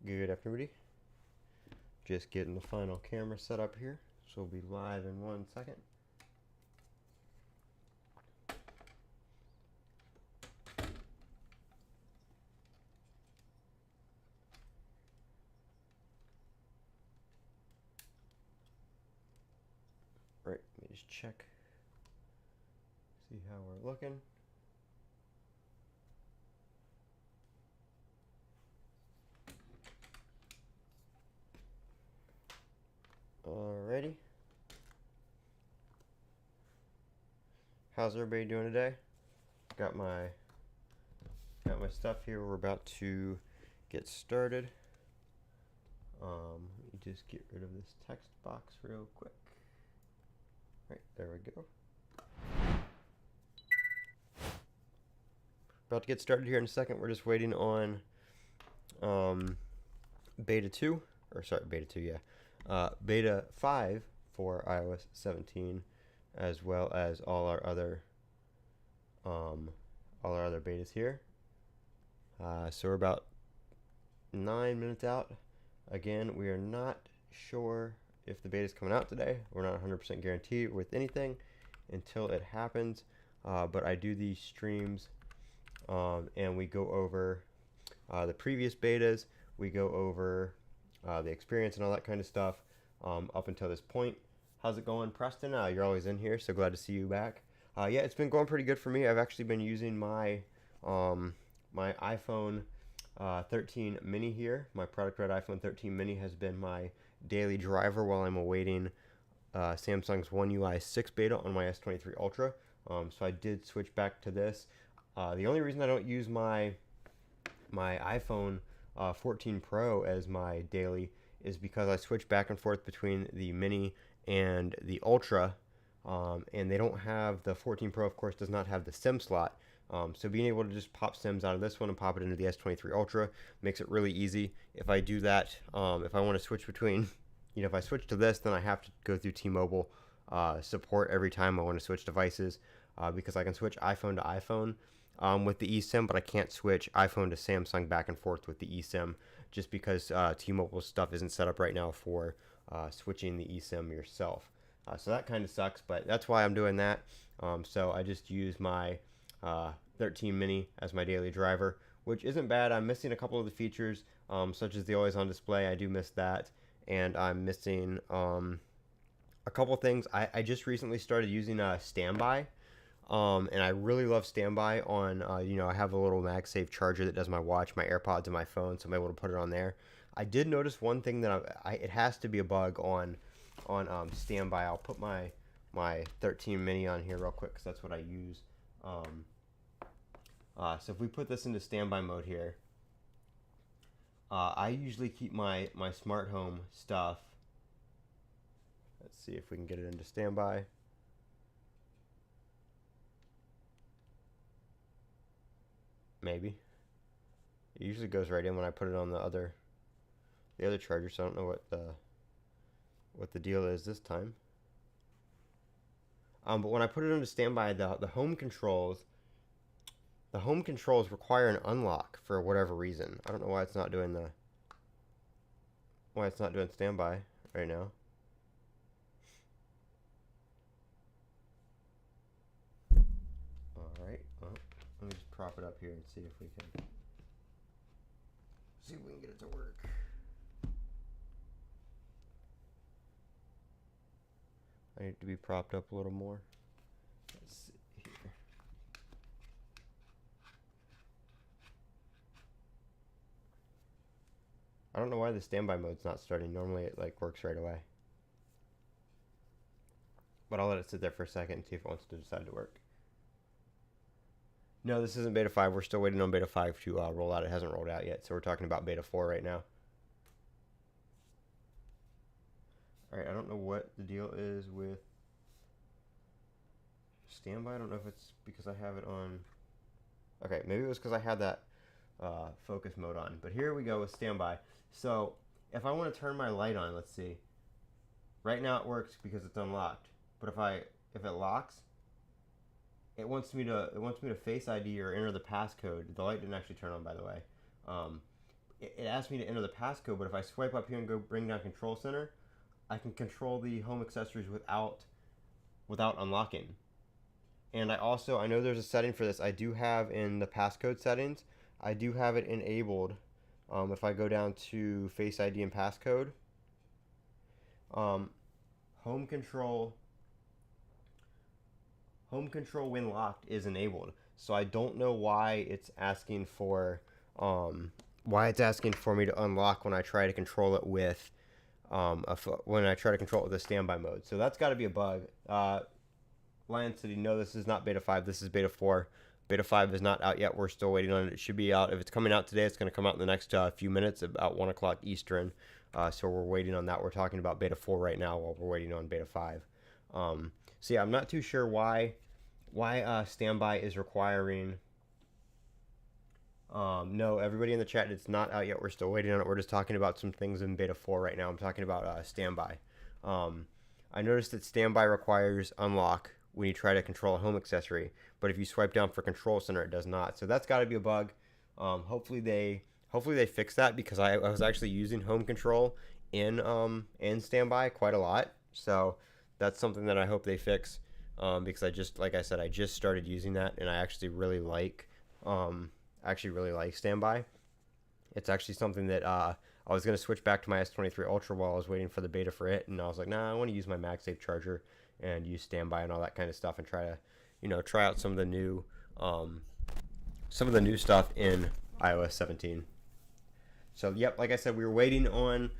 Good afternoon. Just getting the final camera set up here, so we'll be live in 1 second. Right, let me just check, see how we're looking. Alrighty. How's everybody doing today? Got my stuff here. We're about to get started. Let me just get rid of this text box real quick. Right, there we go. About to get started here in a second. We're just waiting on beta 2, or sorry, beta 2, yeah. Beta 5 for iOS 17, as well as all our other betas here. So we're about 9 minutes out. Again, we are not sure if the beta is coming out today. We're not 100% guaranteed with anything until it happens. But I do these streams, and we go over the previous betas. We go over the experience and all that kind of stuff up until this point. How's it going, Preston? You're always in here, so glad to see you back. Yeah, it's been going pretty good for me. I've actually been using my my iPhone 13 mini here. My product red iPhone 13 mini has been my daily driver while I'm awaiting Samsung's One UI 6 beta on my S23 Ultra. So I did switch back to this. The only reason I don't use my iPhone 14 Pro as my daily is because I switch back and forth between the mini and the Ultra, and they don't have, the 14 Pro of course does not have the SIM slot. So being able to just pop SIMs out of this one and pop it into the S23 Ultra makes it really easy. If I do that, if I want to switch between, if I switch to this, then I have to go through T-Mobile support every time I want to switch devices, because I can switch iPhone to iPhone with the eSIM, but I can't switch iPhone to Samsung back and forth with the eSIM, just because T-Mobile stuff isn't set up right now for switching the eSIM yourself. So that kind of sucks, but that's why I'm doing that. So I just use my 13 mini as my daily driver, which isn't bad. I'm missing a couple of the features, such as the always on display. I do miss that, and I'm missing a couple things. I just recently started using Standby, and I really love Standby on, I have a little MagSafe charger that does my watch, my AirPods, and my phone, so I'm able to put it on there. I did notice one thing that it has to be a bug on Standby. I'll put my 13 mini on here real quick because that's what I use. So if we put this into standby mode here, I usually keep my smart home stuff. Let's see if we can get it into standby. Maybe. It usually goes right in when I put it on the other charger, so I don't know what the deal is this time. But when I put it into standby, the home controls require an unlock for whatever reason. I don't know why it's not doing standby right now. All right. Well, let me just prop it up here and see if we can get it to work. I need to be propped up a little more. Let's see here. I don't know why the standby mode's not starting. Normally it works right away. But I'll let it sit there for a second and see if it wants to decide to work. No, this isn't beta 5. We're still waiting on beta 5 to roll out. It hasn't rolled out yet, so we're talking about beta 4 right now. Alright, I don't know what the deal is with standby. I don't know if it's because I have it on. Okay, maybe it was because I had that focus mode on. But here we go with standby. So if I want to turn my light on, let's see. Right now it works because it's unlocked. But if it locks, it wants me to Face ID or enter the passcode. The light didn't actually turn on, by the way. it asks me to enter the passcode, but if I swipe up here and go bring down Control Center, I can control the home accessories without unlocking. And I know there's a setting for this. I do have in the passcode settings, I do have it enabled. If I go down to Face ID and passcode, home control when locked is enabled. So I don't know why it's asking for me to unlock when I try to control it with the standby mode. So that's got to be a bug. Lion City, no, this is not beta 5. This is beta 4. Beta 5 is not out yet. We're still waiting on it. It should be out. If it's coming out today, it's going to come out in the next few minutes, about 1 o'clock Eastern. So we're waiting on that. We're talking about beta 4 right now while we're waiting on beta 5. So yeah, I'm not too sure why standby is requiring. No, everybody in the chat, it's not out yet. We're still waiting on it. We're just talking about some things in beta 4 right now. I'm talking about standby. I noticed that standby requires unlock when you try to control a home accessory, but if you swipe down for Control Center, it does not. So that's got to be a bug. Hopefully they fix that, because I was actually using home control in standby quite a lot. So that's something that I hope they fix, because I just started using that, and I actually really like standby. It's actually something that I was going to switch back to my S23 Ultra while I was waiting for the beta for it, and I was like, nah, I want to use my MagSafe charger and use standby and all that kind of stuff, and try out some of the new stuff in iOS 17. So yep, like I said, we're waiting on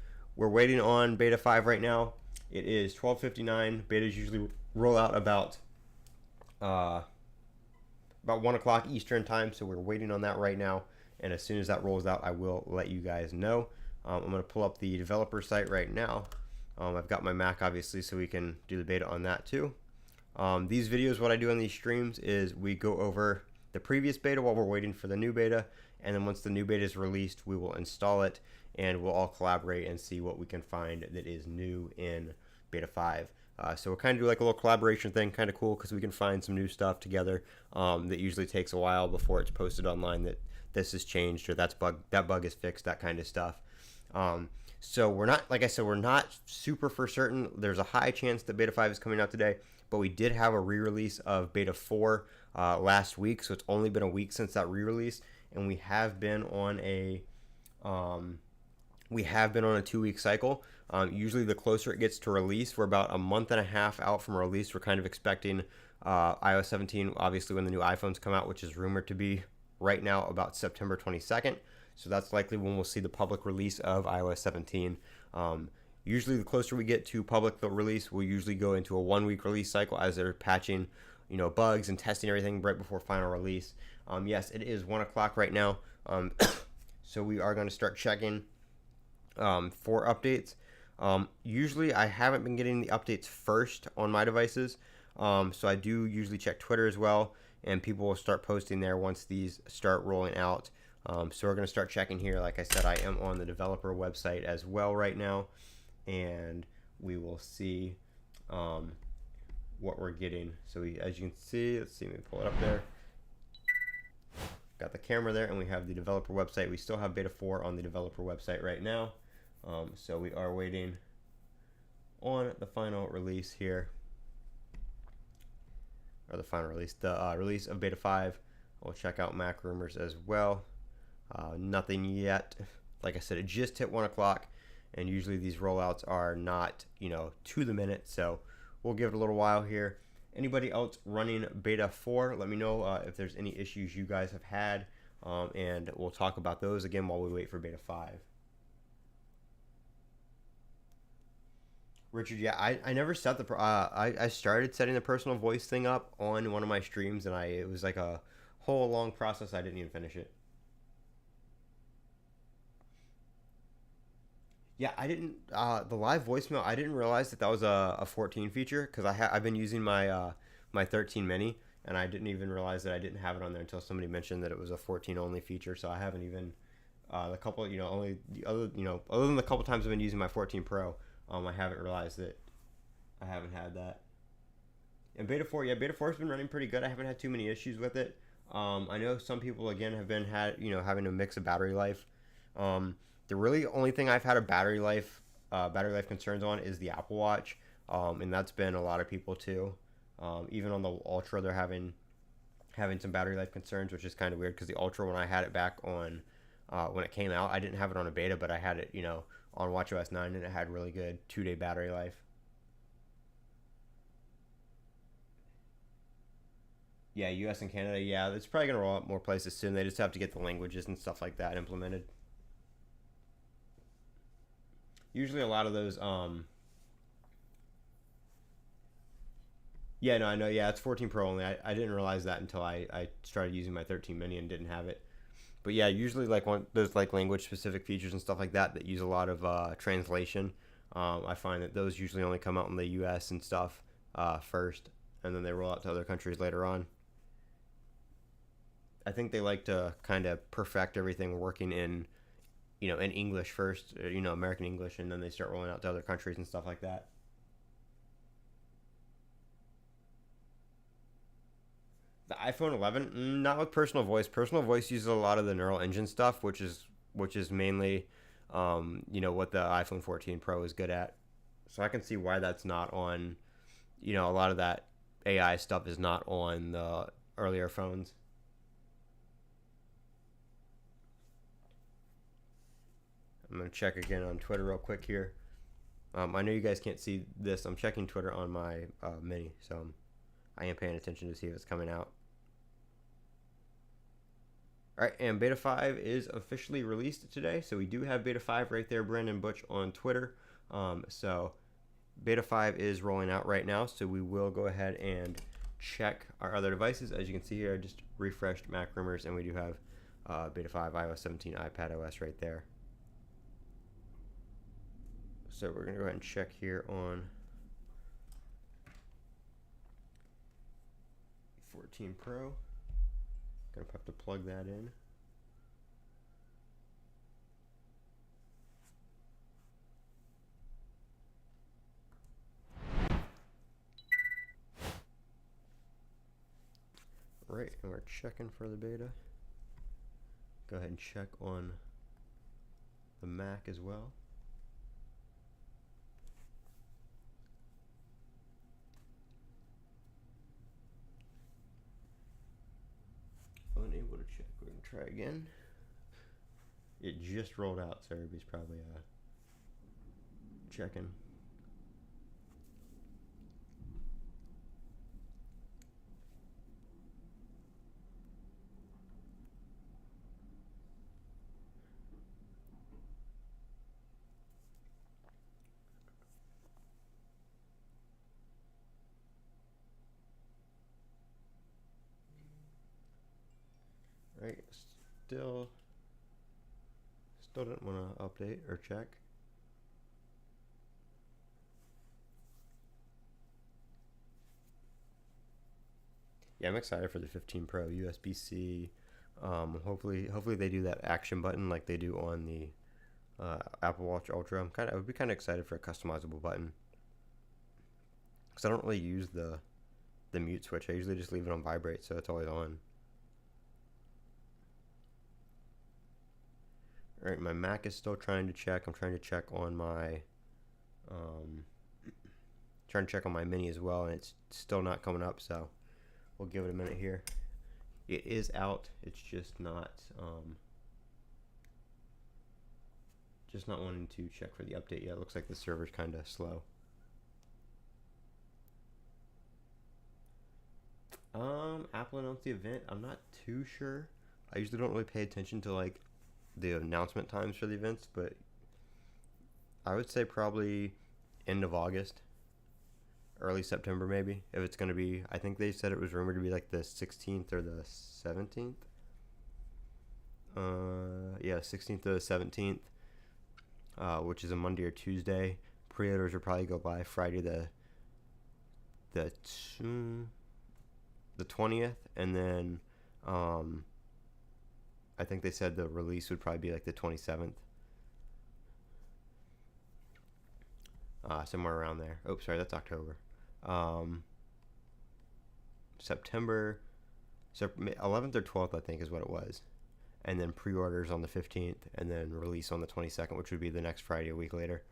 beta 5 right now. It is 12:59. Betas usually roll out about 1 o'clock Eastern time, so we're waiting on that right now. And as soon as that rolls out, I will let you guys know. I'm going to pull up the developer site right now. I've got my Mac, obviously, so we can do the beta on that too. These videos, what I do on these streams is we go over the previous beta while we're waiting for the new beta, and then once the new beta is released, we will install it, and we'll all collaborate and see what we can find that is new in beta 5. So we'll kind of do like a little collaboration thing, kind of cool, because we can find some new stuff together that usually takes a while before it's posted online that this has changed or that bug is fixed, that kind of stuff. So we're not, like I said, we're not super for certain. There's a high chance that beta 5 is coming out today, but we did have a re-release of beta 4 last week, so it's only been a week since that re-release, and we have been on a 2-week cycle. Usually the closer it gets to release, we're about a month and a half out from release. We're kind of expecting iOS 17, obviously, when the new iPhones come out, which is rumored to be right now about September 22nd. So that's likely when we'll see the public release of iOS 17. Usually the closer we get to public release, we'll usually go into a 1-week release cycle as they're patching, bugs and testing everything right before final release. Yes, it is 1 o'clock right now. So we are going to start checking for updates. Usually I haven't been getting the updates first on my devices. So I do usually check Twitter as well, and people will start posting there once these start rolling out. So we're going to start checking here. Like I said, I am on the developer website as well right now, and we will see what we're getting. So as you can see, let's see, let me pull it up there. Got the camera there, and we have the developer website. We still have beta 4 on the developer website right now. So we are waiting on the final release here, or the final release, the release of beta 5. We'll check out Mac rumors as well. Nothing yet. Like I said, it just hit 1 o'clock, and usually these rollouts are not, to the minute. So we'll give it a little while here. Anybody else running beta 4, let me know if there's any issues you guys have had, and we'll talk about those again while we wait for beta 5. Richard, yeah, I never set the I started setting the personal voice thing up on one of my streams, and it was like a whole long process. I didn't even finish it. Yeah, I didn't the live voicemail. I didn't realize that was a 14 feature, because I've been using my my 13 mini, and I didn't even realize that I didn't have it on there until somebody mentioned that it was a 14 only feature. So I haven't even the couple only the other other than the couple times I've been using my 14 Pro. I haven't realized that I haven't had that. And beta 4, yeah, beta 4 has been running pretty good. I haven't had too many issues with it. I know some people again have been having a mix of battery life. The really only thing I've had a battery life concerns on is the Apple Watch, and that's been a lot of people too. Even on the Ultra, they're having some battery life concerns, which is kind of weird because the Ultra, when I had it back on when it came out, I didn't have it on a beta, but I had it, on watchOS 9, and it had really good 2 day battery life. Yeah, US and Canada, yeah, it's probably gonna roll out more places soon. They just have to get the languages and stuff like that implemented. Usually, a lot of those, yeah, no, I know, yeah, it's 14 Pro only. I didn't realize that until I started using my 13 mini and didn't have it. But yeah, usually like one those like language specific features and stuff like that that use a lot of translation. I find that those usually only come out in the U.S. and stuff first, and then they roll out to other countries later on. I think they like to kind of perfect everything working in English first, American English, and then they start rolling out to other countries and stuff like that. The iPhone 11, not with personal voice. Personal voice uses a lot of the neural engine stuff, which is mainly, what the iPhone 14 Pro is good at. So I can see why that's not on. A lot of that AI stuff is not on the earlier phones. I'm gonna check again on Twitter real quick here. I know you guys can't see this. I'm checking Twitter on my mini, so I am paying attention to see if it's coming out. All right, and Beta 5 is officially released today. So we do have Beta 5 right there, Brandon Butch on Twitter. So Beta 5 is rolling out right now. So we will go ahead and check our other devices. As you can see here, I just refreshed Mac Rumors, and we do have Beta 5, iOS 17, iPadOS right there. So we're going to go ahead and check here on 14 Pro. Gonna have to plug that in. Right, and we're checking for the beta. Go ahead and check on the Mac as well. Unable to check. We're gonna try again. It just rolled out, so everybody's probably checking. Right, still don't want to update or check. Yeah, I'm excited for the 15 Pro USB-C. Hopefully they do that action button like they do on the Apple Watch Ultra. I would be kind of excited for a customizable button because I don't really use the mute switch. I usually just leave it on vibrate, so it's always on. All right, my Mac is still trying to check. I'm trying to check on my mini as well, and it's still not coming up. So we'll give it a minute here. It is out. It's just not wanting to check for the update yet. It looks like the server's kind of slow. Apple announced the event. I'm not too sure. I usually don't really pay attention to like the announcement times for the events, but I would say probably end of August, early September maybe. If it's going to be, I think they said it was rumored to be like the 16th or the 17th. Yeah, 16th to the 17th, which is a Monday or Tuesday. Pre-orders will probably go by Friday the 20th, and then I think they said the release would probably be like the 27th. Somewhere around there. Oh, sorry, that's October. September, so 11th or 12th, I think, is what it was. and then pre-orders on the 15th, and then release on the 22nd, which would be the next Friday, a week later.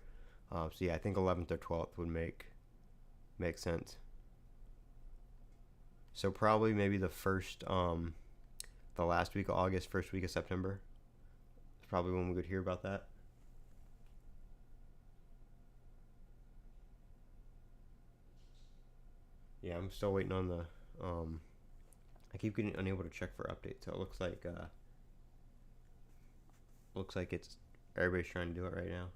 So yeah, I think 11th or 12th would make sense. So probably maybe the last week of August, first week of September. It's probably when we would hear about that. Yeah, I'm still waiting on the. I keep getting unable to check for updates, so it looks like it's everybody's trying to do it right now.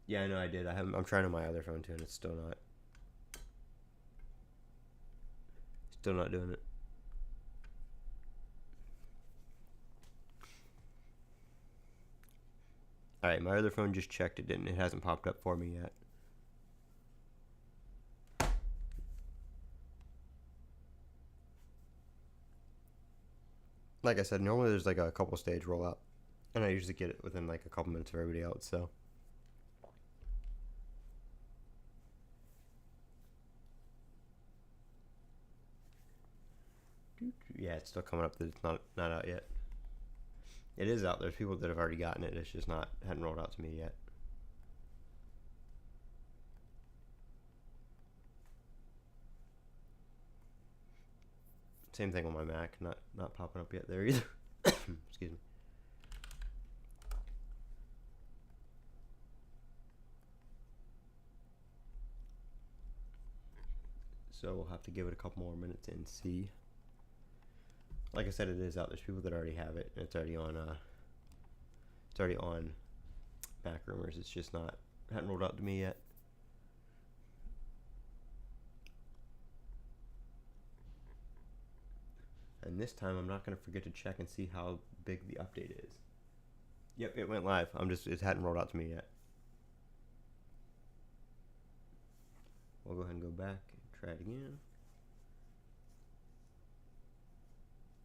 Yeah, I know I did. I'm trying on my other phone too, and it's still not doing it. All right, my other phone just checked. It hasn't popped up for me yet. Like I said, normally there's like a couple stage rollout, and I usually get it within like a couple minutes of everybody else. So yeah, it's still coming up that it's not out yet. It is out. There's people that have already gotten it. It's just hadn't rolled out to me yet. Same thing on my Mac. Not popping up yet there either. Excuse me. So we'll have to give it a couple more minutes and see. Like I said, it is out. There's people that already have it. It's already on. It's already on Mac Rumors. It's just hadn't rolled out to me yet. And this time, I'm not going to forget to check and see how big the update is. Yep, it went live. It hadn't rolled out to me yet. We'll go ahead and go back and try it again.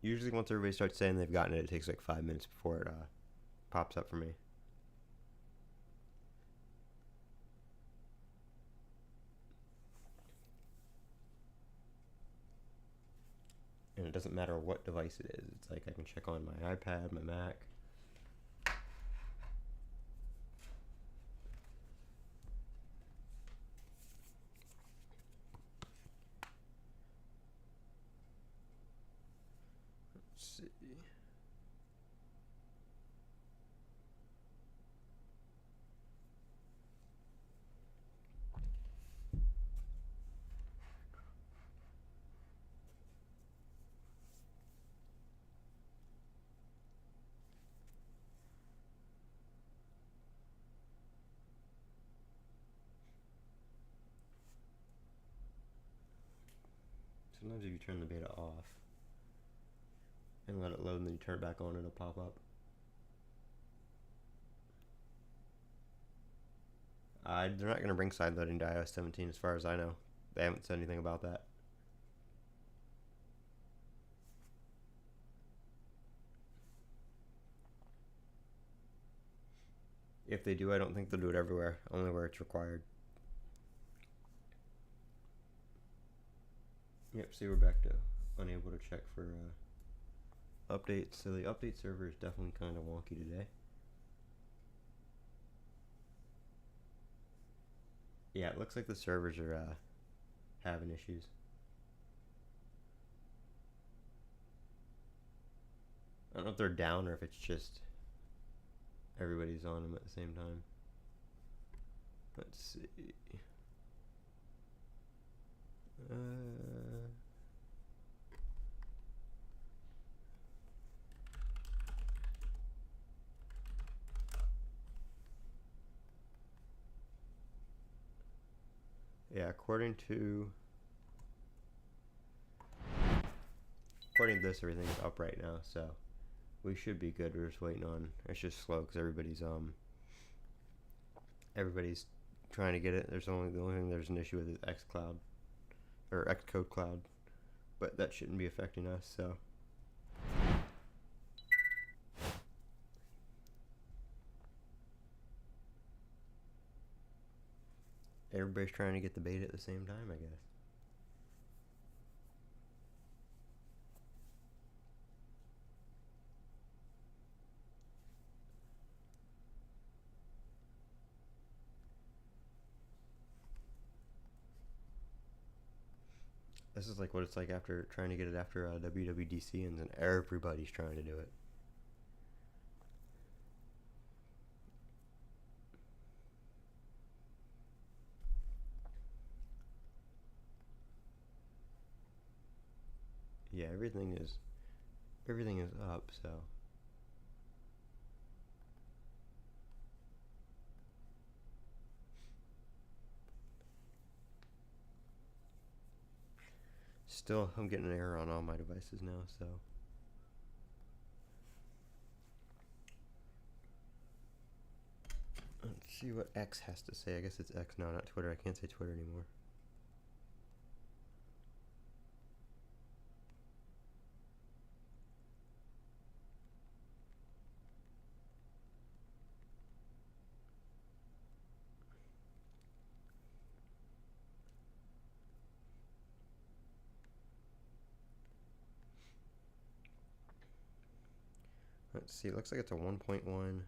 Usually once everybody starts saying they've gotten it, it takes like 5 minutes before it pops up for me. And it doesn't matter what device it is. It's like I can check on my iPad, my Mac. Let's see. Sometimes if you turn the beta off and let it load and then you turn it back on, it'll pop up. They're not going to bring sideloading to iOS 17 as far as I know. They haven't said anything about that. If they do, I don't think they'll do it everywhere, only where it's required. Yep, see, we're back to unable to check for updates. So the update server is definitely kind of wonky today. Yeah, it looks like the servers are having issues. I don't know if they're down or if it's just everybody's on them at the same time. Let's see. Yeah, according to this, everything's up right now, so we should be good. We're just waiting on. It's just slow because everybody's trying to get it. The only thing there's an issue with is xCloud or Xcode Cloud, but that shouldn't be affecting us. So everybody's trying to get the beta at the same time, I guess. This is like what it's like after trying to get it after WWDC, and then everybody's trying to do it. Yeah, everything is up, so. Still, I'm getting an error on all my devices now, so. Let's see what X has to say. I guess it's X now, not Twitter. I can't say Twitter anymore. Let's see, it looks like it's a 1.1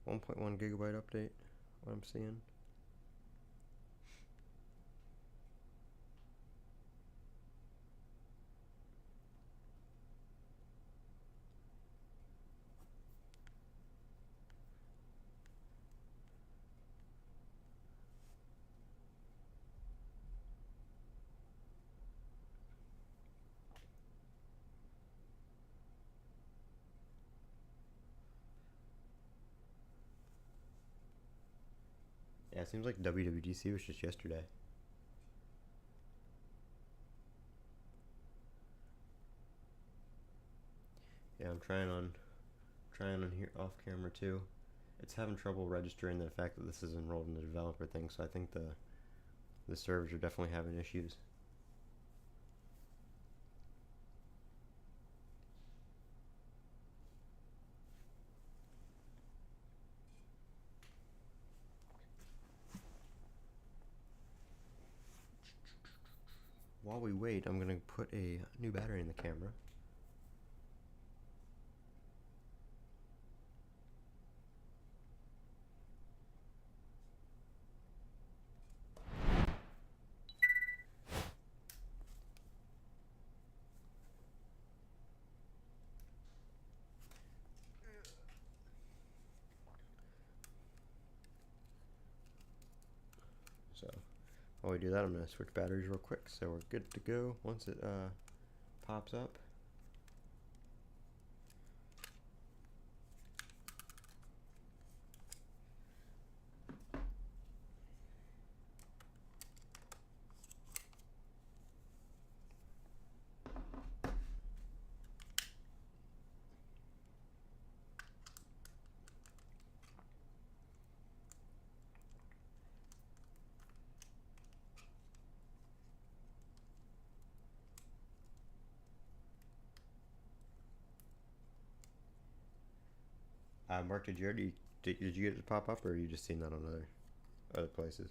gigabyte update, what I'm seeing. Yeah, it seems like WWDC was just yesterday. Yeah, I'm trying on here off camera too. It's having trouble registering the fact that this is enrolled in the developer thing, so I think the servers are definitely having issues. While we wait, I'm gonna put a new battery in the camera. So while we do that, I'm gonna switch batteries real quick, so we're good to go once it pops up. Mark, did you get it to pop up, or are you just seeing that on other places?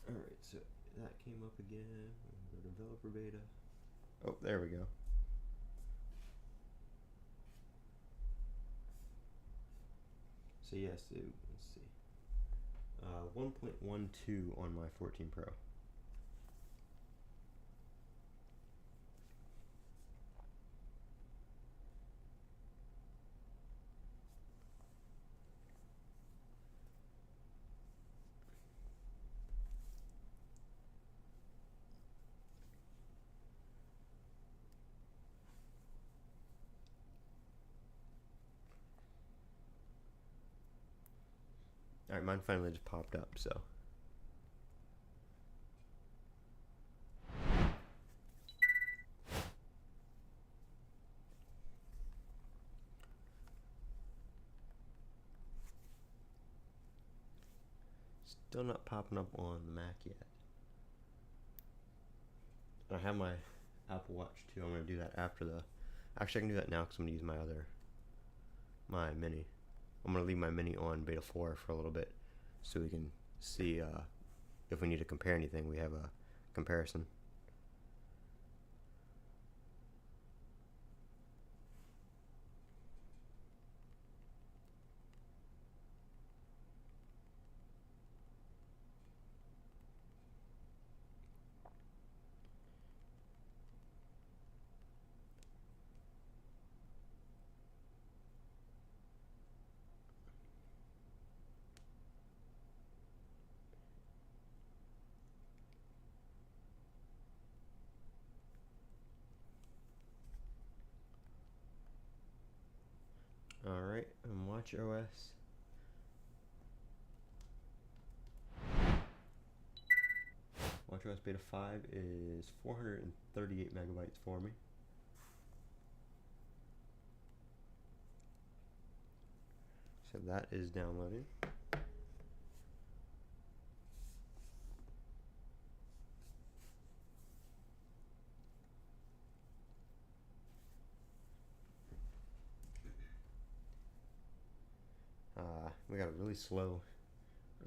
Alright, so that came up again. The developer beta. Oh, there we go. So yes, let's see. 1.12 on my 14 Pro. Alright, mine finally just popped up, so. Still not popping up on the Mac yet. I have my Apple Watch too. I'm going to do that after the... Actually, I can do that now because I'm going to use my mini. I'm going to leave my mini on beta 4 for a little bit so we can see if we need to compare anything. We have a comparison. Alright, and watchOS. watchOS Beta 5 is 438 megabytes for me. So that is downloading. We got a really slow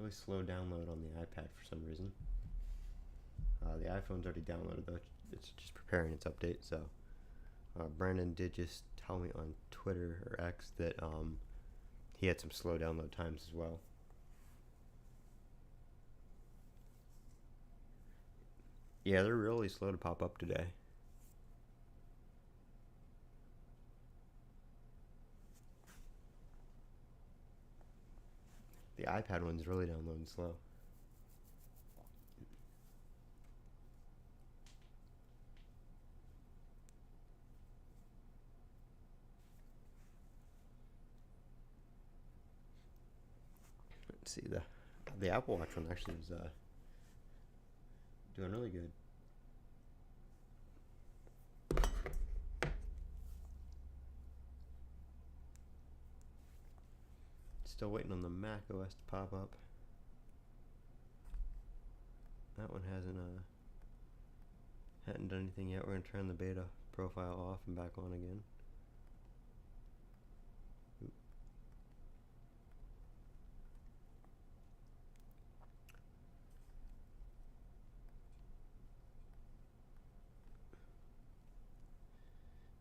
download on the iPad for some reason. The iPhone's already downloaded though; it's just preparing its update. So Brandon did just tell me on Twitter or X that he had some slow download times as well. Yeah, they're really slow to pop up today. The iPad one's really downloading slow. Let's see, the Apple Watch one actually was doing really good. Still waiting on the macOS to pop up. That one hadn't done anything yet. We're gonna turn the beta profile off and back on again.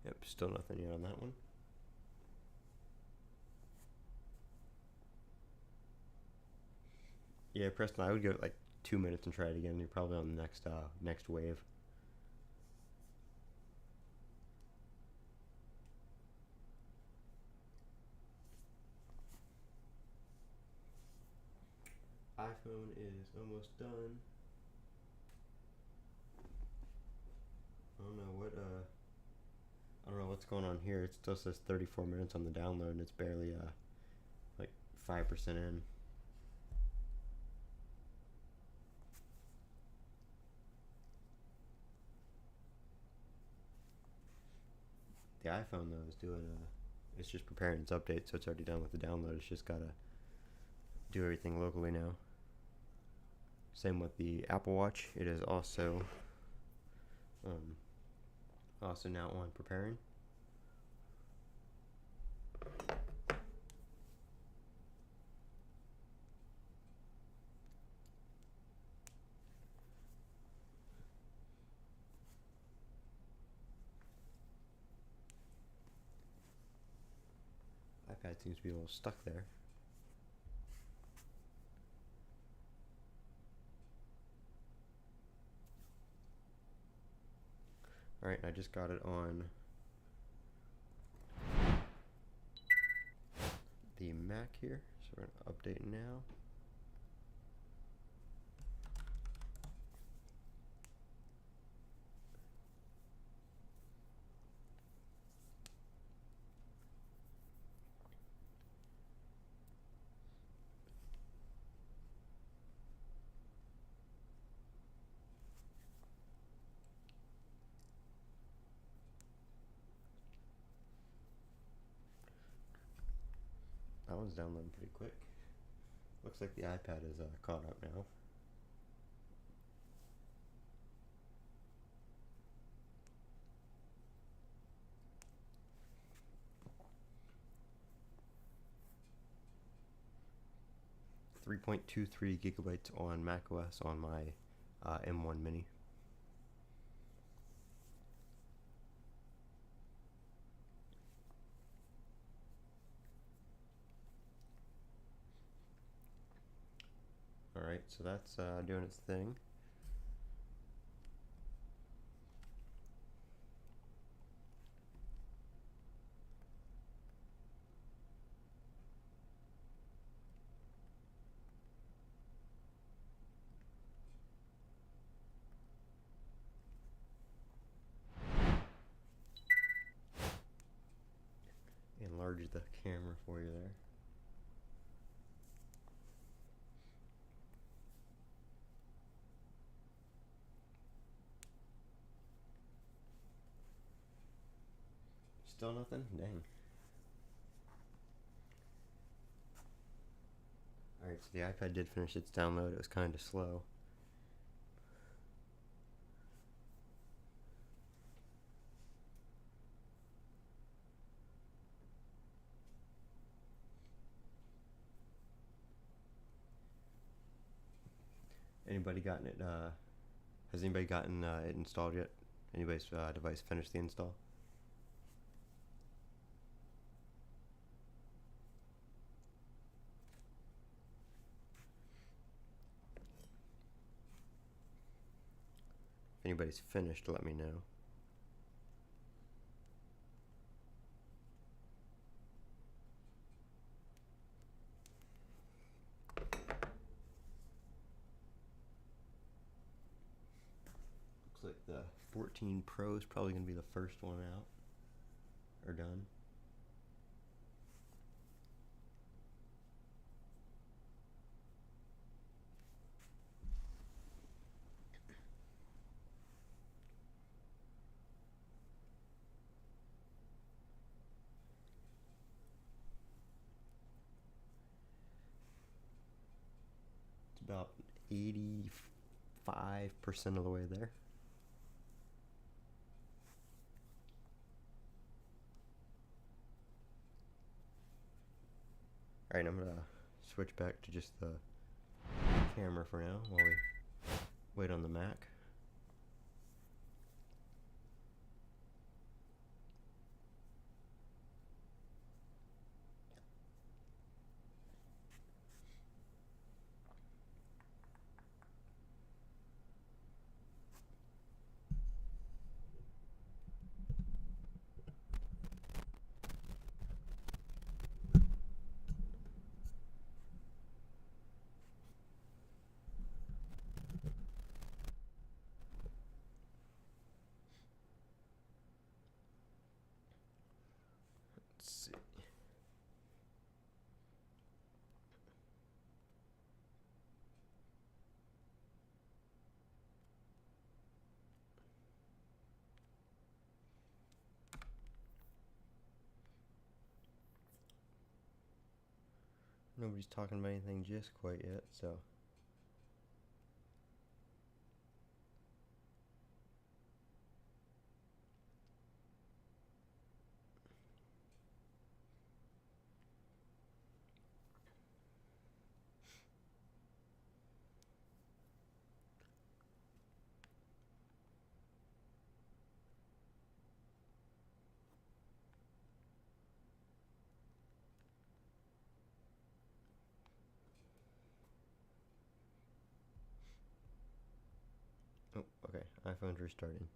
Yep, still nothing yet on that one. Yeah, Preston, I would give it like 2 minutes and try it again. You're probably on the next wave. iPhone is almost done. I don't know what's going on here. It still says 34 minutes on the download and it's barely like 5% in. The iPhone though is doing it's just preparing its update, so it's already done with the download. It's just gotta do everything locally now. Same with the Apple Watch. It is also now on preparing. iPad seems to be a little stuck there. Alright, I just got it on the Mac here, so we're going to update now. That one's downloading pretty quick. Looks like the iPad is caught up now. 3.23 gigabytes on macOS on my M1 Mini. Alright, so that's doing its thing. Enlarge the camera for you there. Still nothing? Dang. Alright, so the iPad did finish its download. It was kind of slow. Anybody gotten it? Has anybody gotten it installed yet? Anybody's device finished the install? If anybody's finished, let me know. Looks like the 14 Pro is probably going to be the first one out or done. It's about 85% of the way there. Alright, I'm going to switch back to just the camera for now while we wait on the Mac. Let's see. Nobody's talking about anything just quite yet, so. Oh, okay. iPhone's restarting.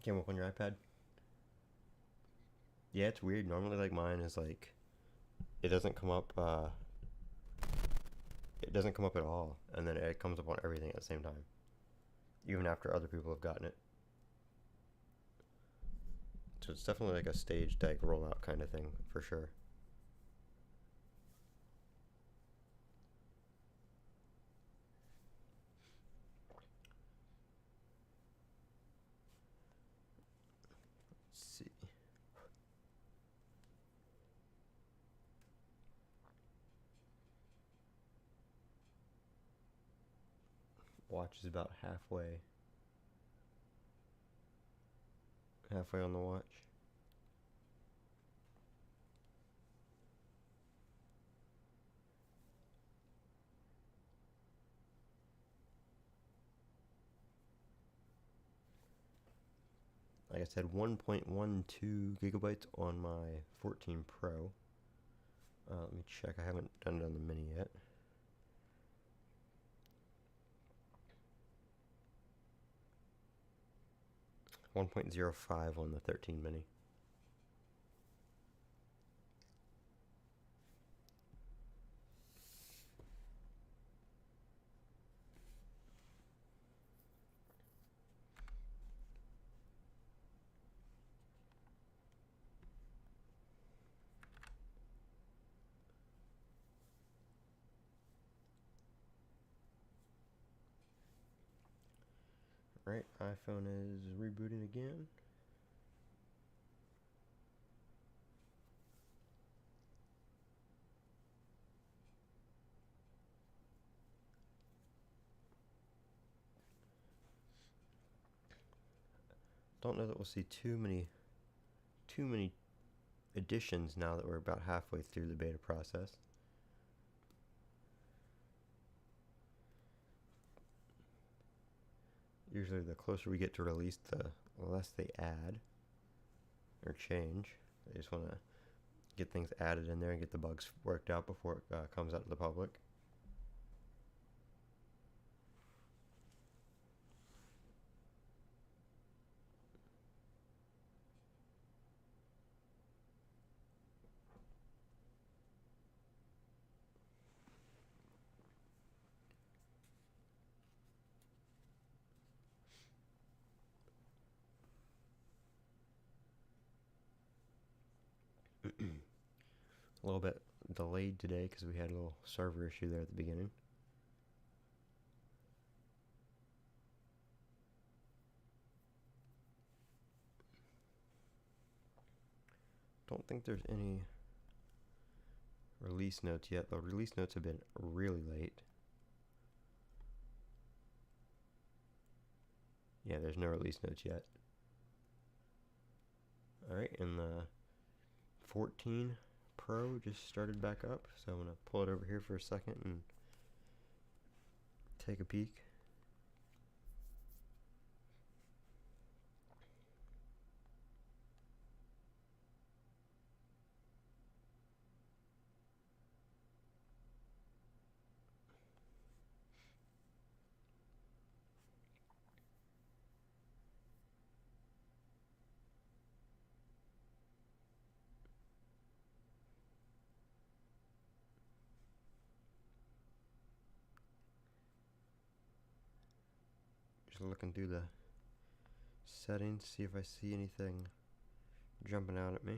Came up on your iPad? Yeah, it's weird. Normally, like mine is like, it doesn't come up. It doesn't come up at all, and then it comes up on everything at the same time, even after other people have gotten it. So it's definitely like a staged like rollout kind of thing for sure. Let's see. Watch is about halfway on the watch. Like I said, 1.12 gigabytes on my 14 Pro. Let me check. I haven't done it on the Mini yet. .05 on the 13 Mini. Right, iPhone is rebooting again. Don't know that we'll see too many additions now that we're about halfway through the beta process. Usually the closer we get to release, the less they add or change. They just want to get things added in there and get the bugs worked out before it comes out to the public. A little bit delayed today because we had a little server issue there at the beginning. Don't think there's any release notes yet. The release notes have been really late. Yeah, there's no release notes yet. Alright, and the 14 Pro just started back up, so I'm going to pull it over here for a second and take a peek. Just looking through the settings, see if I see anything jumping out at me.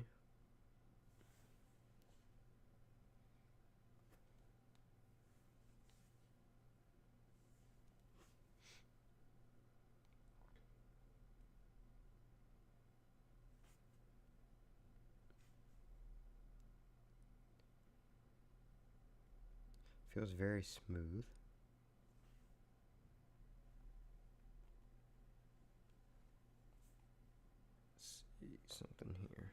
Feels very smooth. Let's see something here.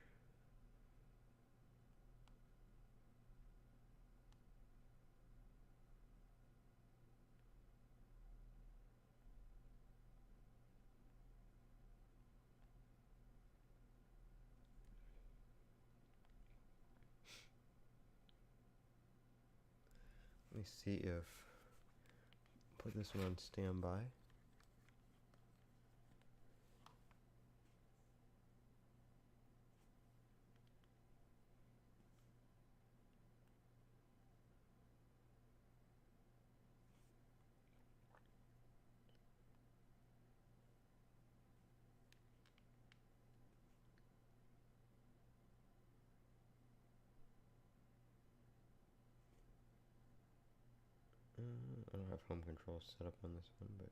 Let me see if put this one on standby. I don't have home control set up on this one, but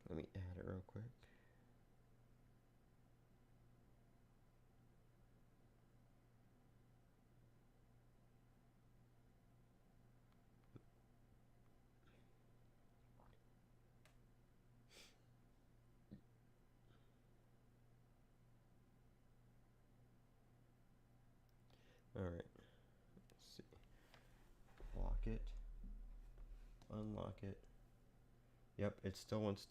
let me add it real quick. Alright, let's see. Lock it. Unlock it. Yep, it still wants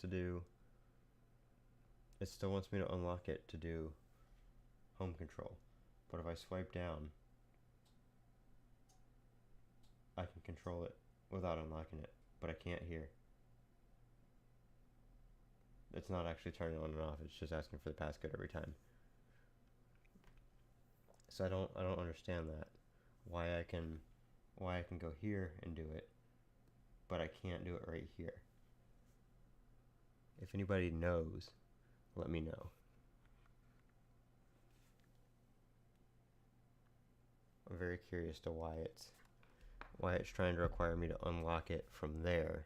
me to unlock it to do home control. But if I swipe down, I can control it without unlocking it, but I can't here. It's not actually turning on and off, it's just asking for the passcode every time. So I don't understand that. Why I can go here and do it, but I can't do it right here. If anybody knows, let me know. I'm very curious to why it's trying to require me to unlock it from there,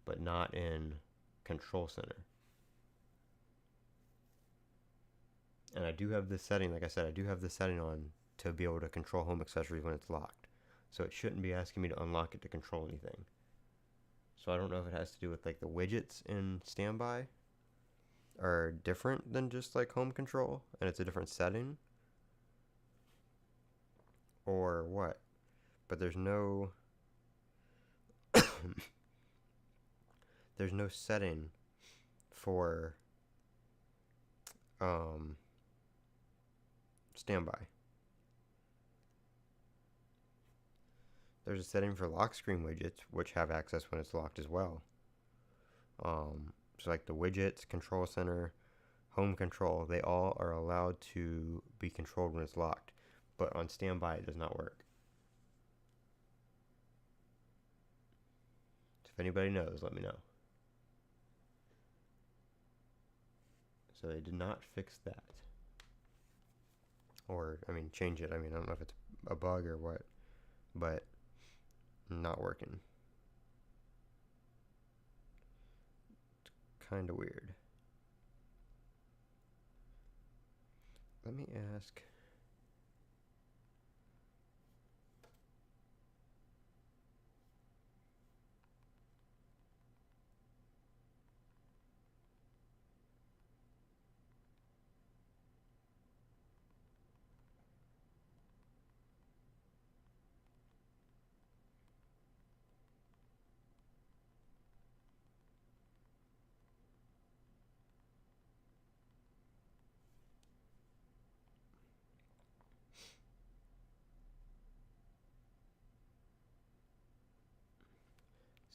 but not in Control Center. And I do have this setting, like I said, I do have this setting on to be able to control home accessories when it's locked. So it shouldn't be asking me to unlock it to control anything. So I don't know if it has to do with like the widgets in standby are different than just like home control and it's a different setting, or what. But there's no there's no setting for standby. There's a setting for lock screen widgets, which have access when it's locked as well. So like the widgets, Control Center, Home Control, they all are allowed to be controlled when it's locked. But on standby, it does not work. So if anybody knows, let me know. So they did not fix that. Or, I mean, change it. I mean, I don't know if it's a bug or what, but not working. It's kind of weird. Let me ask.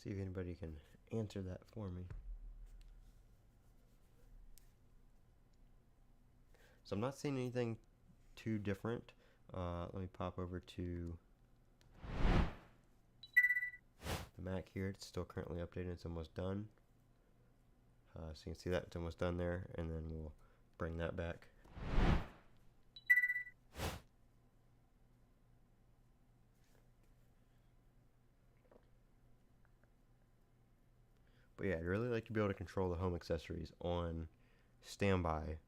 See if anybody can answer that for me. So I'm not seeing anything too different. Let me pop over to the Mac here. It's still currently updating. It's almost done. So you can see that it's almost done there, and then we'll bring that back. But yeah, I'd really like to be able to control the home accessories on standby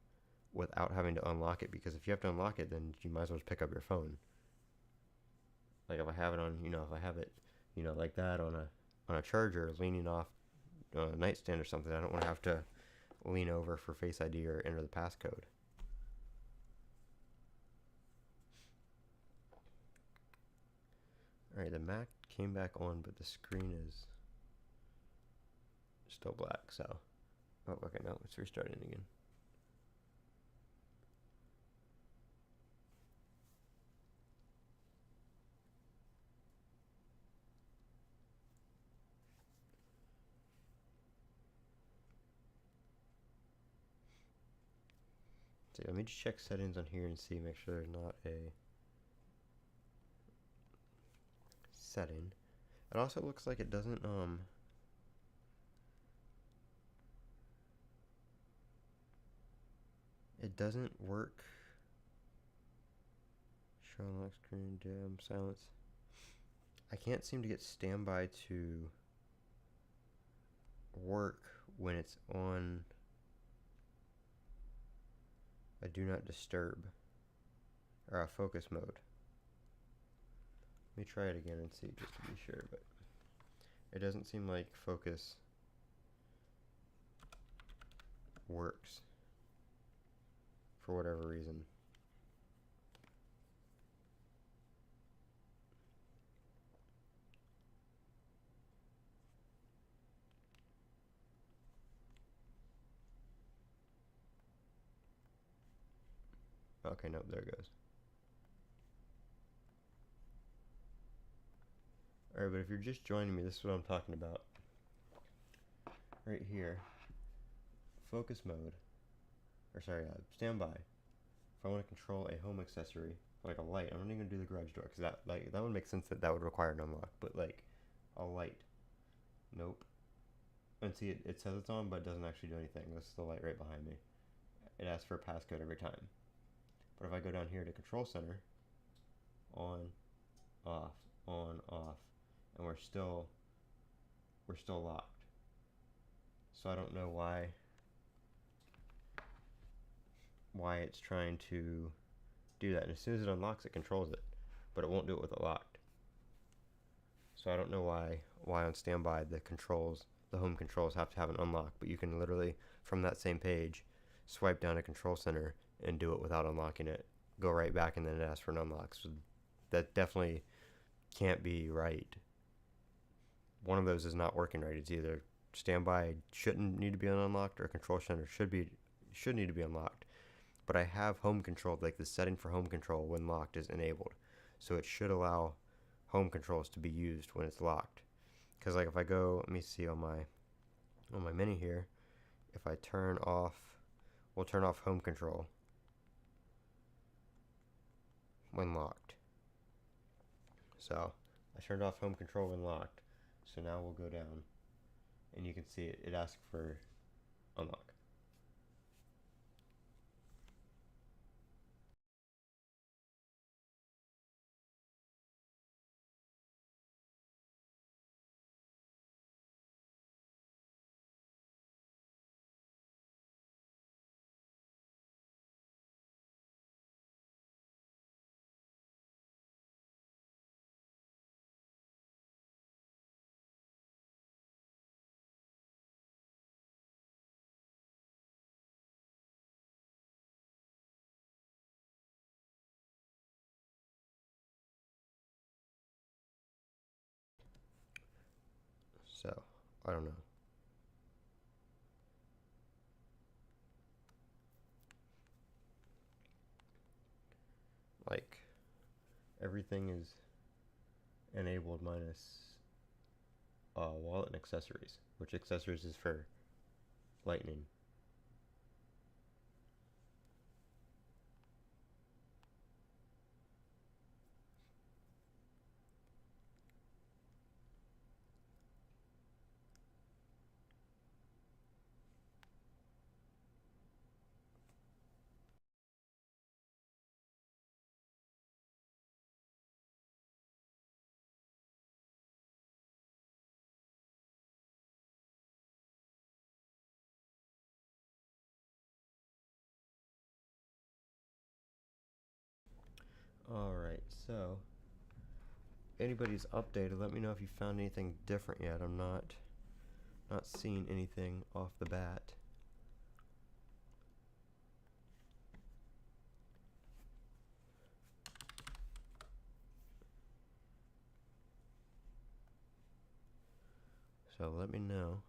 without having to unlock it, because if you have to unlock it, then you might as well just pick up your phone. Like if I have it on, if I have it, like that on a charger leaning off a nightstand or something, I don't want to have to lean over for Face ID or enter the passcode. Alright, the Mac came back on, but the screen is still black, so. Oh, okay, no, it's restarting again. So let me just check settings on here and see, make sure there's not a setting. It also looks like it doesn't it doesn't work Show lock screen, dim, silence. I can't seem to get standby to work when it's on a do not disturb or a focus mode. Let me try it again and see just to be sure, but it doesn't seem like focus works for whatever reason. Okay, nope, there it goes. Alright, but if you're just joining me, this is what I'm talking about. Right here, focus mode, or sorry, standby. If I want to control a home accessory, like a light, I'm not even going to do the garage door, because that would make sense that would require an unlock, but like a light, nope. And see, it says it's on, but it doesn't actually do anything. This is the light right behind me. It asks for a passcode every time. But if I go down here to control center, on, off, and we're still locked. So I don't know why it's trying to do that. And as soon as it unlocks, it controls it, but it won't do it with it locked. So I don't know why on standby the home controls have to have an unlock, but you can literally from that same page swipe down to control center and do it without unlocking it. Go right back and then it asks for an unlock. So that definitely can't be right. One of those is not working right. It's either standby shouldn't need to be unlocked or control center should need to be unlocked. But I have home control, like the setting for home control when locked is enabled. So it should allow home controls to be used when it's locked. Because like if I go, let me see on my menu here, if I we'll turn off home control when locked. So I turned off home control when locked. So now we'll go down and you can see it asks for unlock. So I don't know. Like everything is enabled minus wallet and accessories, which accessories is for lightning. Alright, so anybody's updated, let me know if you found anything different yet. I'm not seeing anything off the bat. So let me know.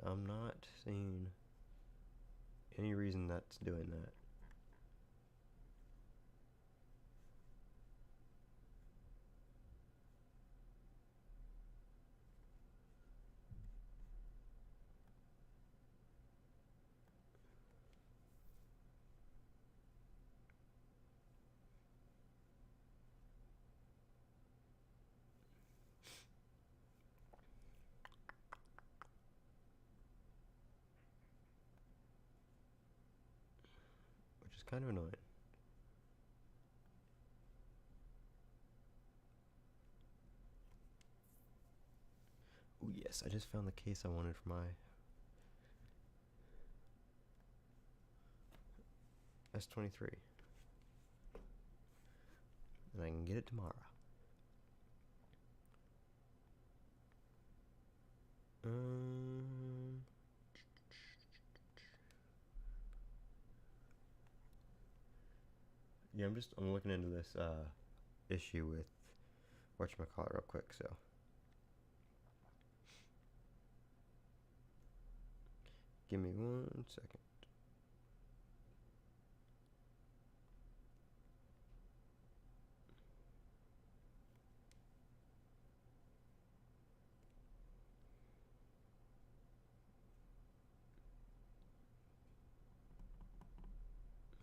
I'm not seeing any reason that's doing that. Which is kind of annoying. Oh yes, I just found the case I wanted for my S23. And I can get it tomorrow. Yeah, I'm looking into this issue with whatchamacallit real quick, so give me 1 second.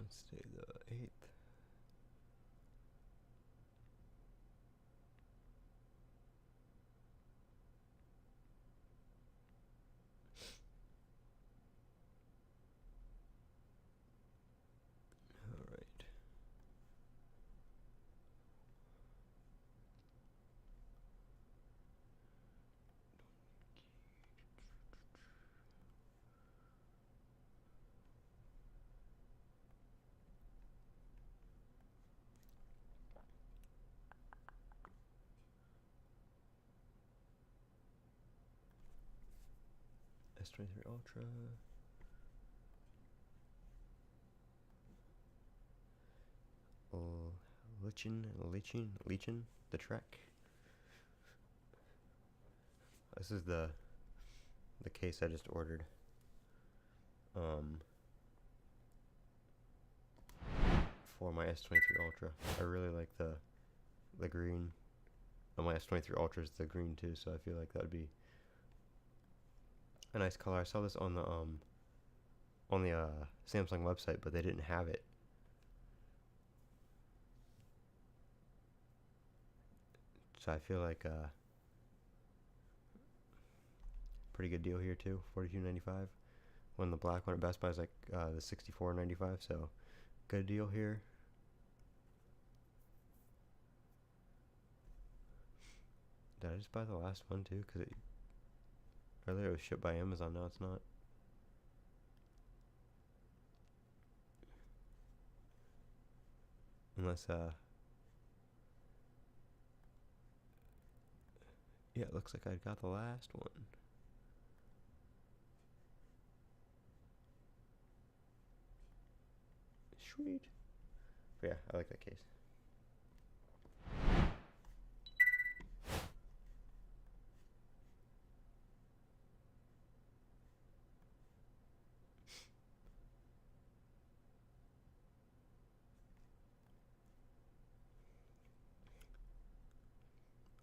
Let's say the 8th. Alright. S23 Ultra. Leeching the Trek. This is the case I just ordered. For my S23 Ultra. I really like the green. On my S23 Ultra is the green too, so I feel like that would be a nice color. I saw this on the Samsung website, but they didn't have it. So I feel like pretty good deal here too, $42.95. When the black one at Best Buy is like the $64.95, so good deal here. Did I just buy the last one too? Because earlier it was shipped by Amazon, now it's not. Unless yeah, it looks like I got the last one. Sweet. But yeah, I like that case.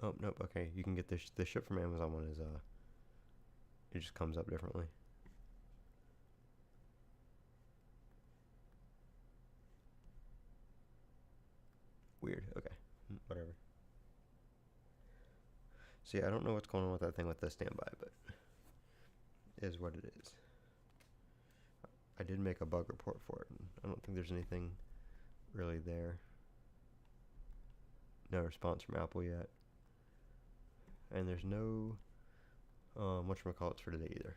Oh, nope, okay. You can get the ship from Amazon one is, it just comes up differently. Weird, okay. Whatever. See, I don't know what's going on with that thing with the standby, but it is what it is. I did make a bug report for it, and I don't think there's anything really there. No response from Apple yet. And there's no whatchamacallits for today either.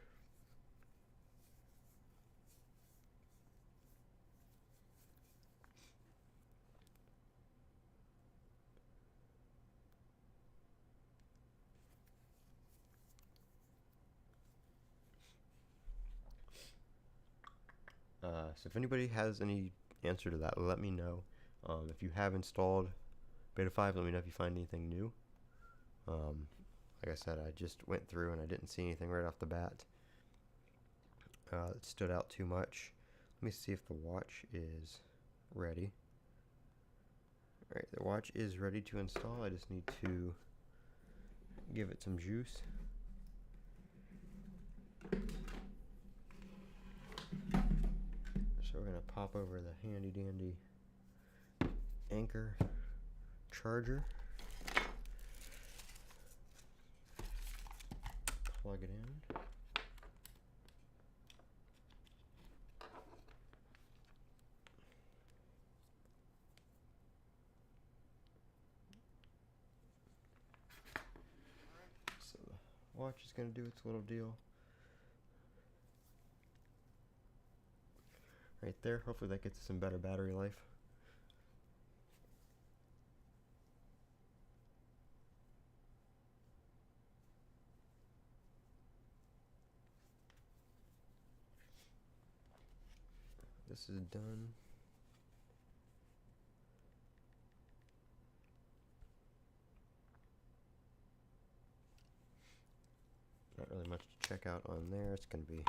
So if anybody has any answer to that, let me know. If you have installed Beta 5, let me know if you find anything new. Like I said, I just went through and I didn't see anything right off the bat. that stood out too much. Let me see if the watch is ready. Alright, the watch is ready to install. I just need to give it some juice. So we're going to pop over the handy dandy Anchor charger. Plug it in. So the watch is going to do its little deal. Right there. Hopefully that gets some better battery life. This is done. Not really much to check out on there. It's going to be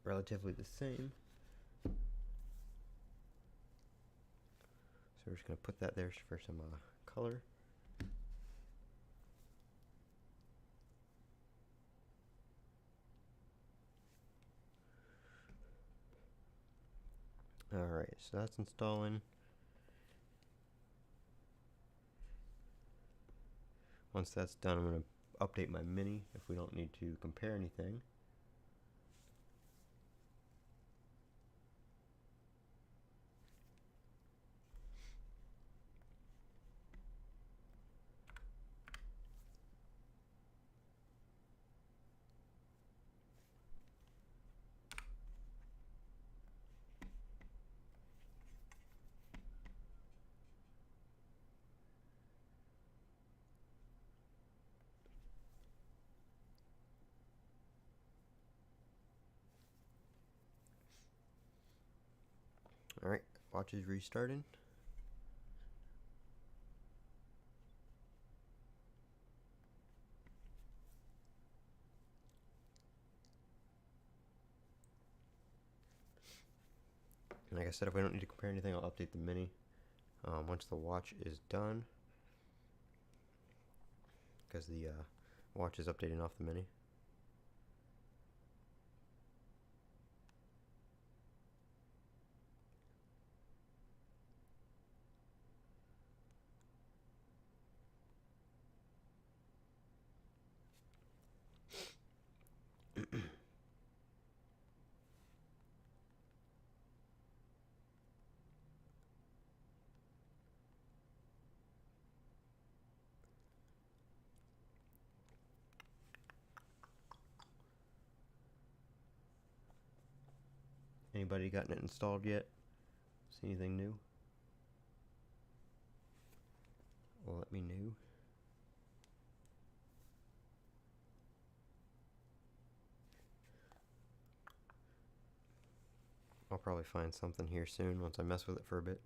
relatively the same. So we're just going to put that there for some color. Alright, so that's installing. Once that's done, I'm going to update my Mini if we don't need to compare anything. Alright, watch is restarting. And like I said, if we don't need to compare anything, I'll update the Mini once the watch is done, because the watch is updating off the Mini. Anybody gotten it installed yet? See anything new? Well, let me know. I'll probably find something here soon once I mess with it for a bit.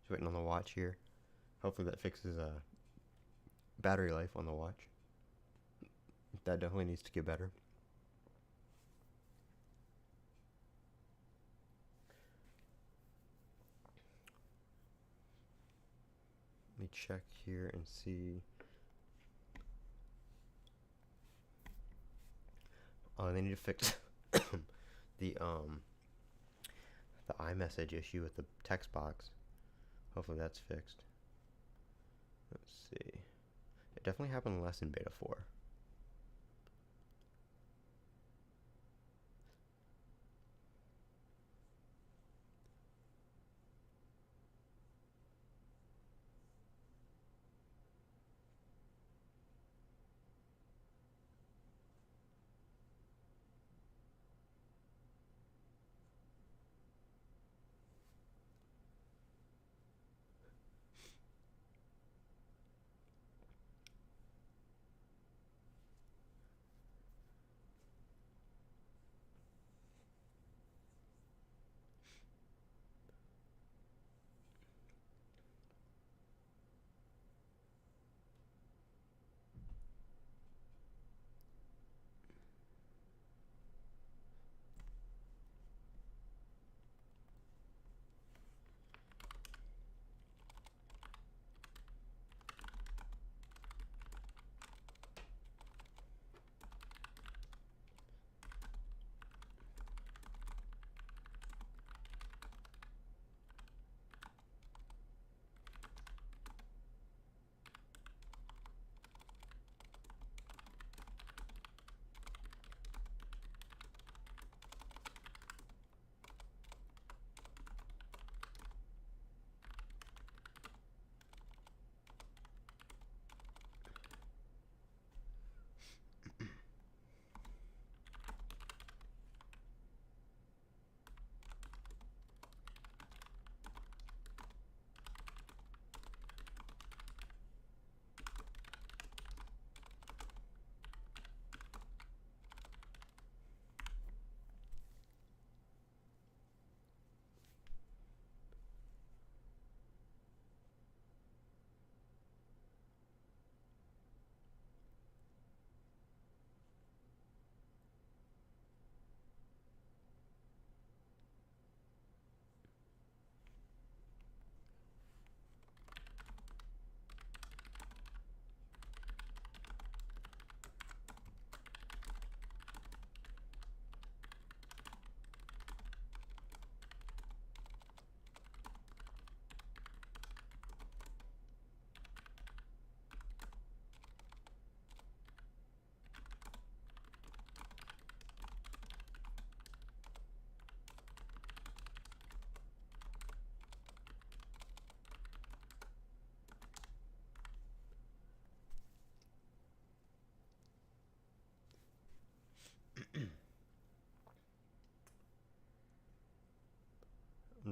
Just waiting on the watch here. Hopefully that fixes battery life on the watch. That definitely needs to get better. Let me check here and see. Oh, they need to fix the iMessage issue with the text box. Hopefully that's fixed. Let's see. It definitely happened less in beta 4.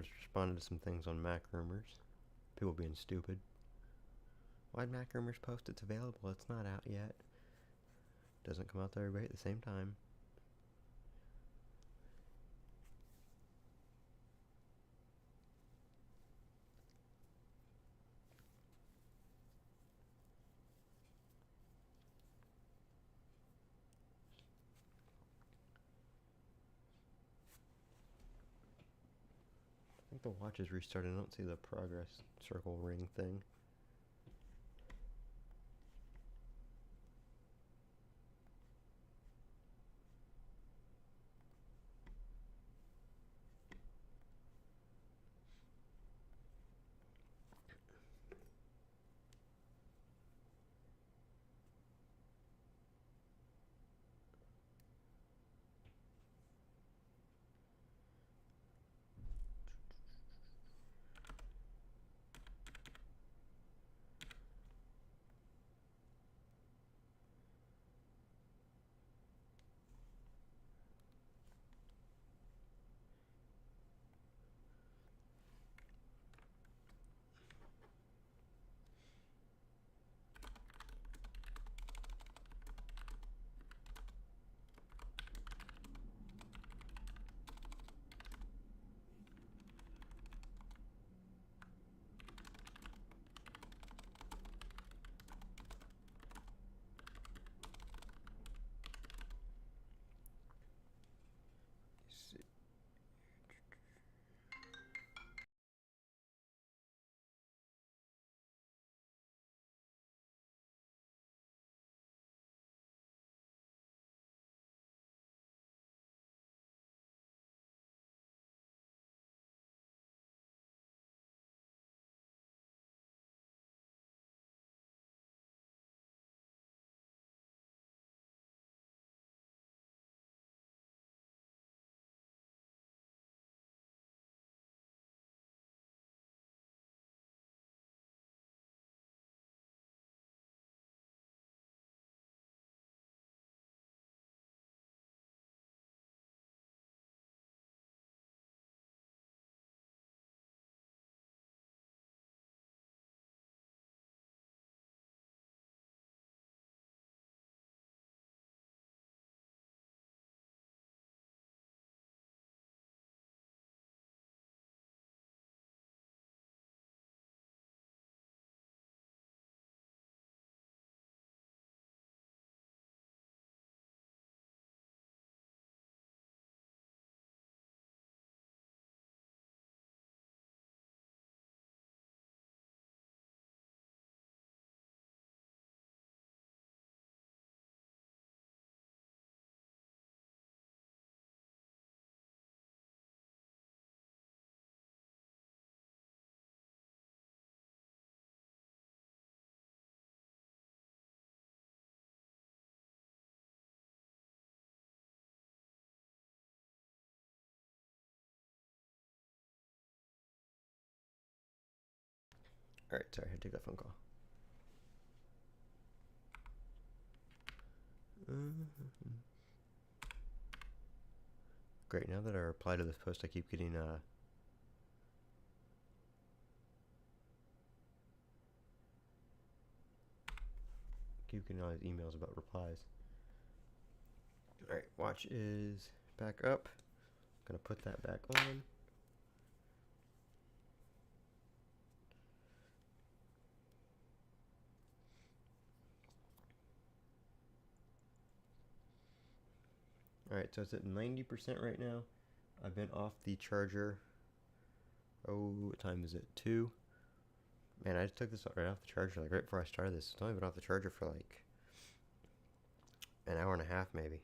just responded to some things on Mac Rumors. People being stupid. Why'd Mac Rumors post it's available? It's not out yet. Doesn't come out to everybody at the same time. I think the watch is restarted. I don't see the progress circle ring thing. Alright, sorry, I had to take that phone call. Great, now that I reply to this post, I keep getting all these emails about replies. Alright, watch is back up. Gonna put that back on. Alright, so it's at 90% right now. I've been off the charger. Oh, what time is it? 2. Man, I just took this right off the charger, like right before I started this. It's only been off the charger for like an hour and a half, maybe.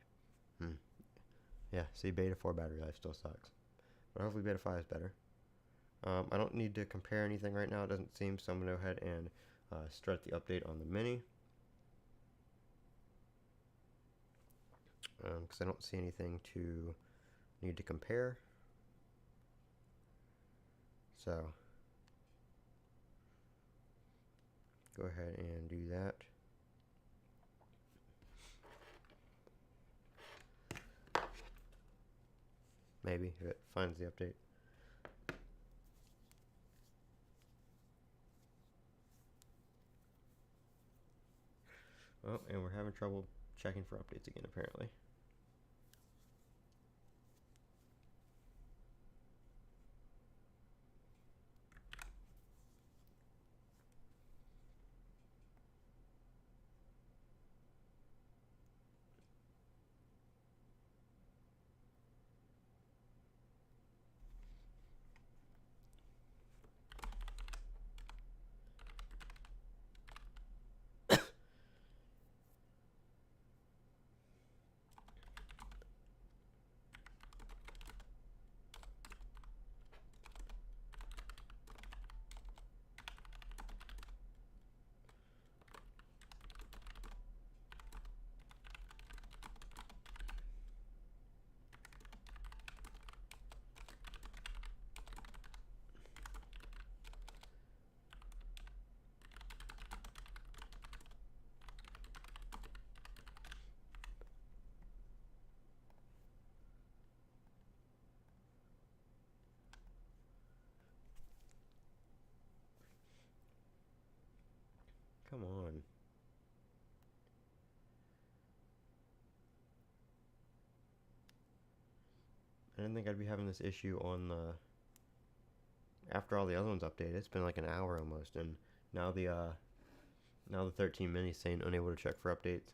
Yeah, see, Beta 4 battery life still sucks. But hopefully Beta 5 is better. I don't need to compare anything right now, it doesn't seem, so I'm going to go ahead and start the update on the Mini. Because I don't see anything to need to compare. So, go ahead and do that. Maybe, if it finds the update. Oh, and we're having trouble checking for updates again, apparently. Come on. I didn't think I'd be having this issue on the after all the other ones updated. It's been like an hour almost, and now the 13 mini saying unable to check for updates.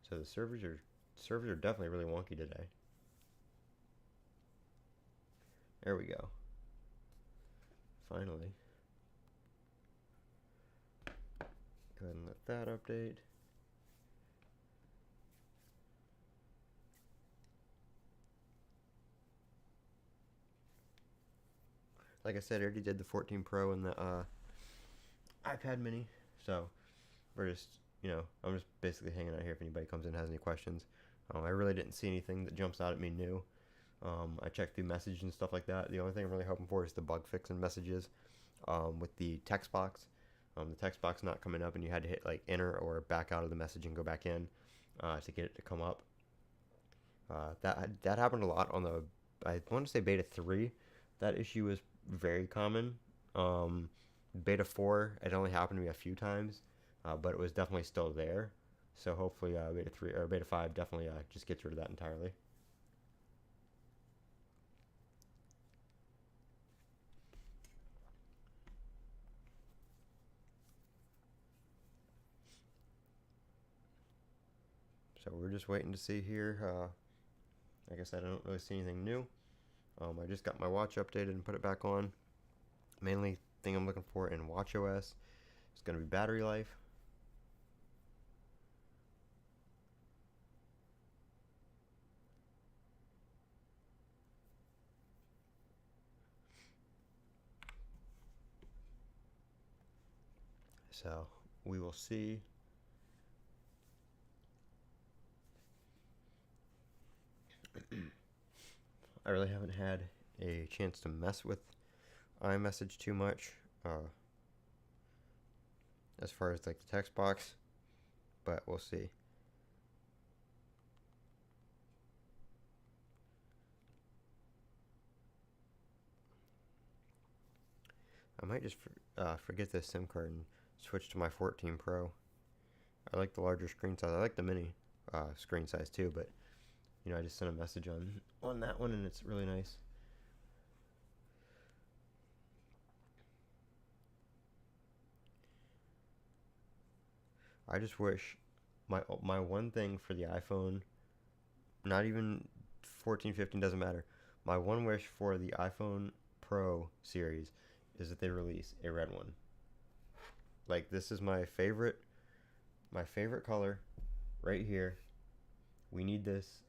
So the servers are definitely really wonky today. There we go. Finally. Go ahead and let that update. Like I said, I already did the 14 Pro and the iPad mini, so we're just, I'm just basically hanging out here if anybody comes in and has any questions. I really didn't see anything that jumps out at me new. I checked through messages and stuff like that. The only thing I'm really hoping for is the bug fix in messages with the text box. The text box not coming up, and you had to hit like enter or back out of the message and go back in to get it to come up. That happened a lot on the, I want to say beta 3. That issue was very common. Beta 4, it only happened to me a few times, but it was definitely still there. So hopefully beta 3 or beta 5 definitely just gets rid of that entirely. So we're just waiting to see here. Like I said, I don't really see anything new. I just got my watch updated and put it back on. Mainly thing I'm looking for in watchOS is going to be battery life. So we will see. I really haven't had a chance to mess with iMessage too much as far as like the text box, but we'll see. I might just forget this SIM card and switch to my 14 Pro. I like the larger screen size. I like the mini screen size too, but I just sent a message on that one, and it's really nice. I just wish my one thing for the iPhone, not even 14, 15 doesn't matter. My one wish for the iPhone Pro series is that they release a red one. Like, this is my favorite color right here. We need this.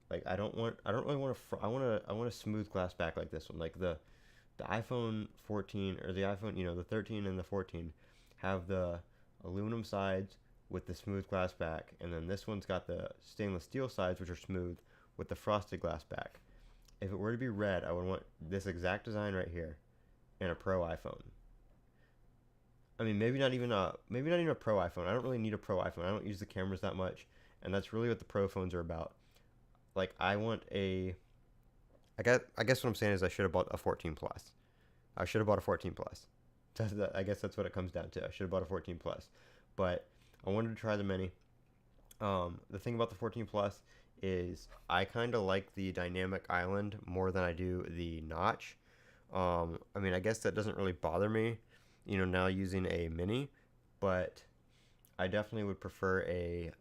Like, I don't really want I want a smooth glass back like this one. Like the iPhone 14 or the iPhone, the 13 and the 14 have the aluminum sides with the smooth glass back, and then this one's got the stainless steel sides, which are smooth, with the frosted glass back. If it were to be red, I would want this exact design right here in a Pro iPhone. I mean, maybe not even a Pro iPhone. I don't really need a Pro iPhone. I don't use the cameras that much, and that's really what the Pro phones are about. Like, I guess what I'm saying is I should have bought a 14 Plus. I should have bought a 14 Plus. I guess that's what it comes down to. I should have bought a 14 Plus. But I wanted to try the Mini. The thing about the 14 Plus is I kind of like the dynamic island more than I do the notch. I mean, I guess that doesn't really bother me, now using a Mini, but I definitely would prefer a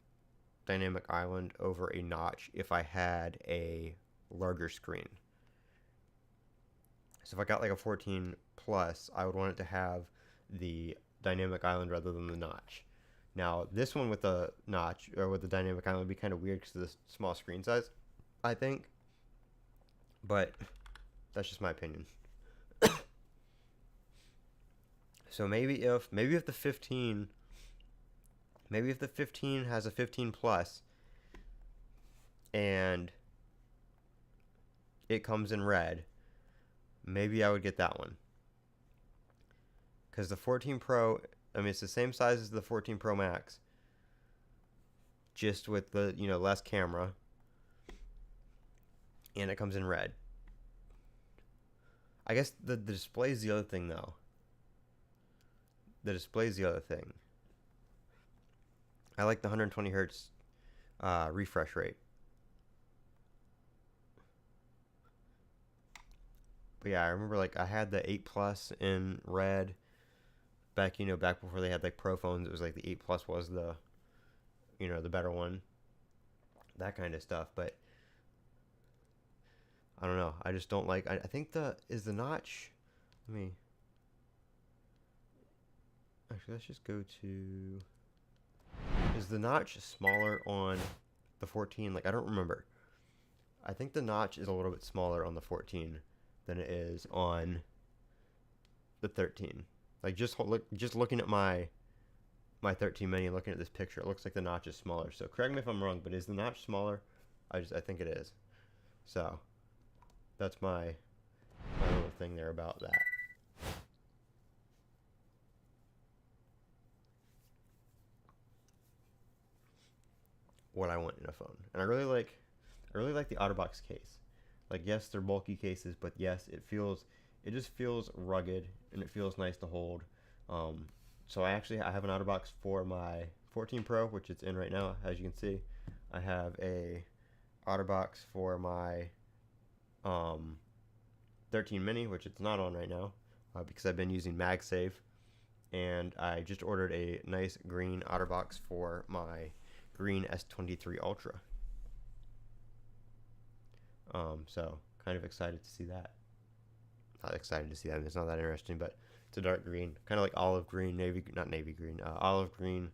dynamic island over a notch if I had a larger screen. So if I got like a 14 Plus, I would want it to have the dynamic island rather than the notch. Now, this one with the notch, or with the dynamic island, would be kind of weird because of the small screen size, I think. But that's just my opinion. So maybe if the 15 has a 15 Plus and it comes in red, maybe I would get that one. Because the 14 Pro, I mean, it's the same size as the 14 Pro Max, just with the, less camera, and it comes in red. I guess the display is the other thing, though. The display is the other thing. I like the 120 hertz refresh rate. But yeah, I remember I had the 8 Plus in red back before they had Pro phones. It was the 8 Plus was the the better one. That kind of stuff, but I don't know. I just don't like. I think is the notch. Let me. Actually, let's just go to. Is the notch smaller on the 14? I don't remember. I think the notch is a little bit smaller on the 14 than it is on the 13. Just looking at my 13 mini, looking at this picture, it looks like the notch is smaller. So correct me if I'm wrong, but is the notch smaller? I think it is. So that's my little thing there about that. What I want in a phone, and I really like the OtterBox case. Yes, they're bulky cases, but yes, it just feels rugged and it feels nice to hold. So I have an OtterBox for my 14 Pro, which it's in right now, as you can see. I have a OtterBox for my 13 mini, which it's not on right now because I've been using MagSafe, and I just ordered a nice green OtterBox for my green S23 Ultra. So kind of excited to see that. Not excited to see that. I mean, it's not that interesting, but it's a dark green, kind of like olive green, olive green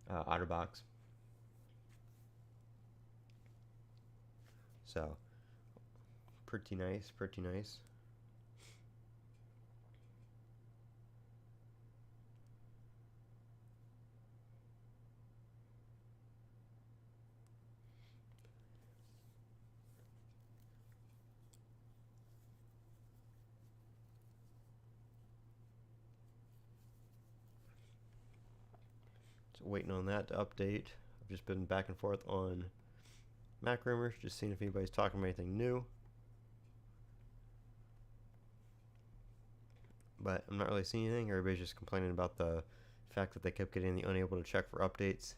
OtterBox. So pretty nice. Waiting on that to update. I've just been back and forth on Mac Rumors, just seeing if anybody's talking about anything new. But I'm not really seeing anything. Everybody's just complaining about the fact that they kept getting the unable to check for updates.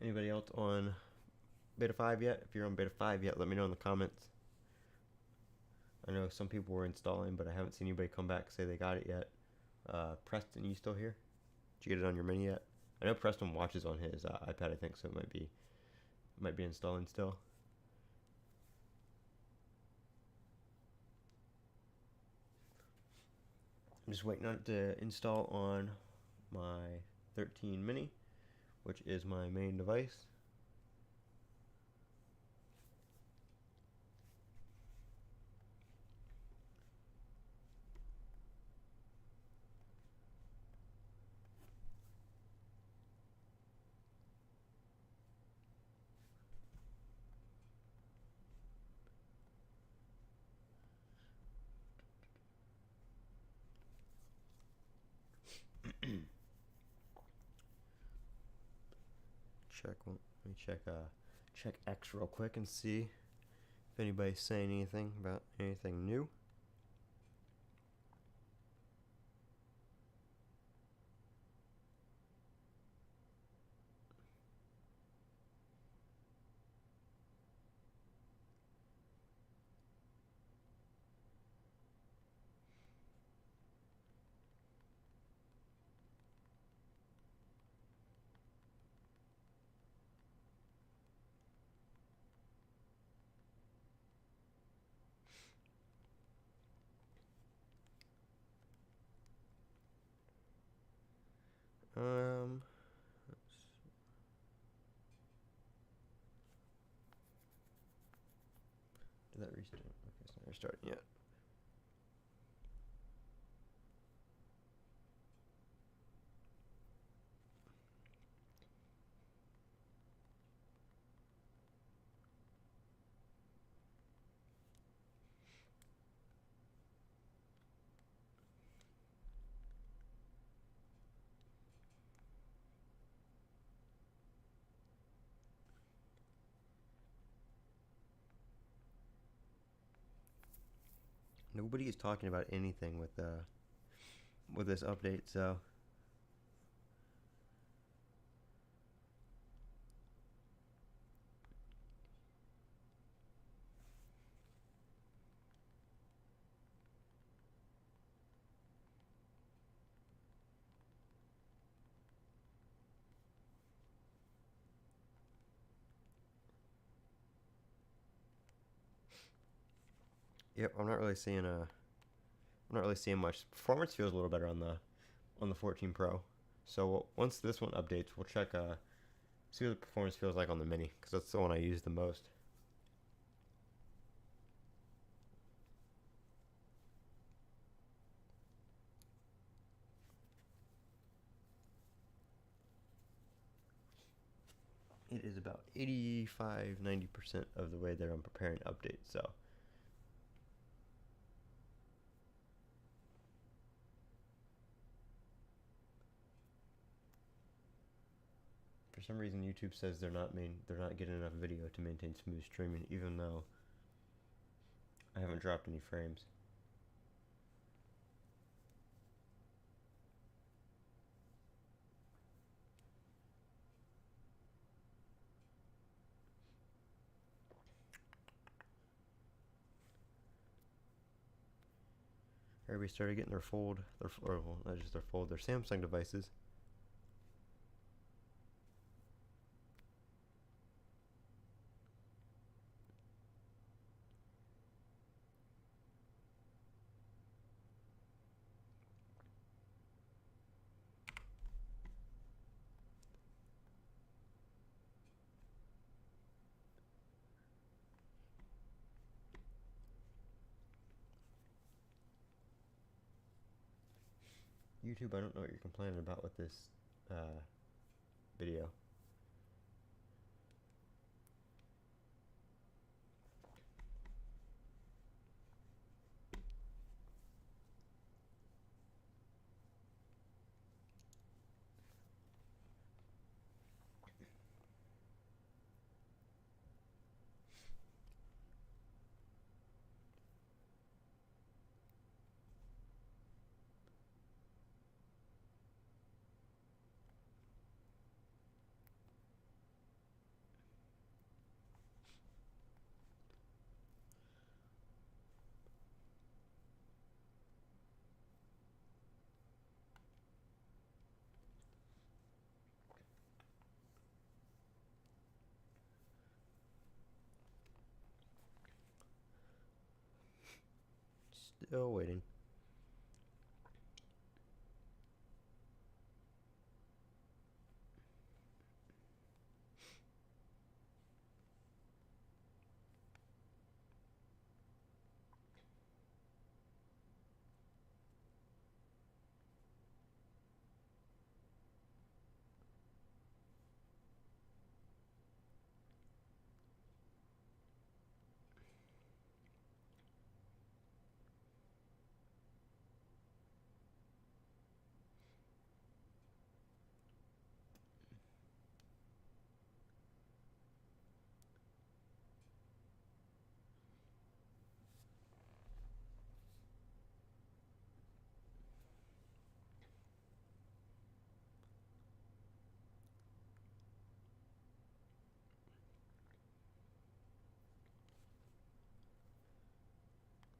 Anybody else on Beta 5 yet? If you're on Beta 5 yet, let me know in the comments. I know some people were installing, but I haven't seen anybody come back say they got it yet. Preston, you still here? Did you get it on your mini yet? I know Preston watches on his iPad, I think, so it might be installing still. I'm just waiting on it to install on my 13 mini, which is my main device. Let me check X real quick and see if anybody's saying anything about anything new. Did that restart? Okay, it's not restarting yet. Nobody is talking about anything with this update, so yep, I'm not really seeing much. Performance feels a little better on the 14 Pro. So once this one updates, we'll check see what the performance feels like on the mini, because that's the one I use the most. It is about 85-90% of the way there on preparing updates, so for some reason YouTube says they're not getting enough video to maintain smooth streaming, even though I haven't dropped any frames. Everybody started getting their their Samsung devices. YouTube, I don't know what you're complaining about with this video. Still waiting.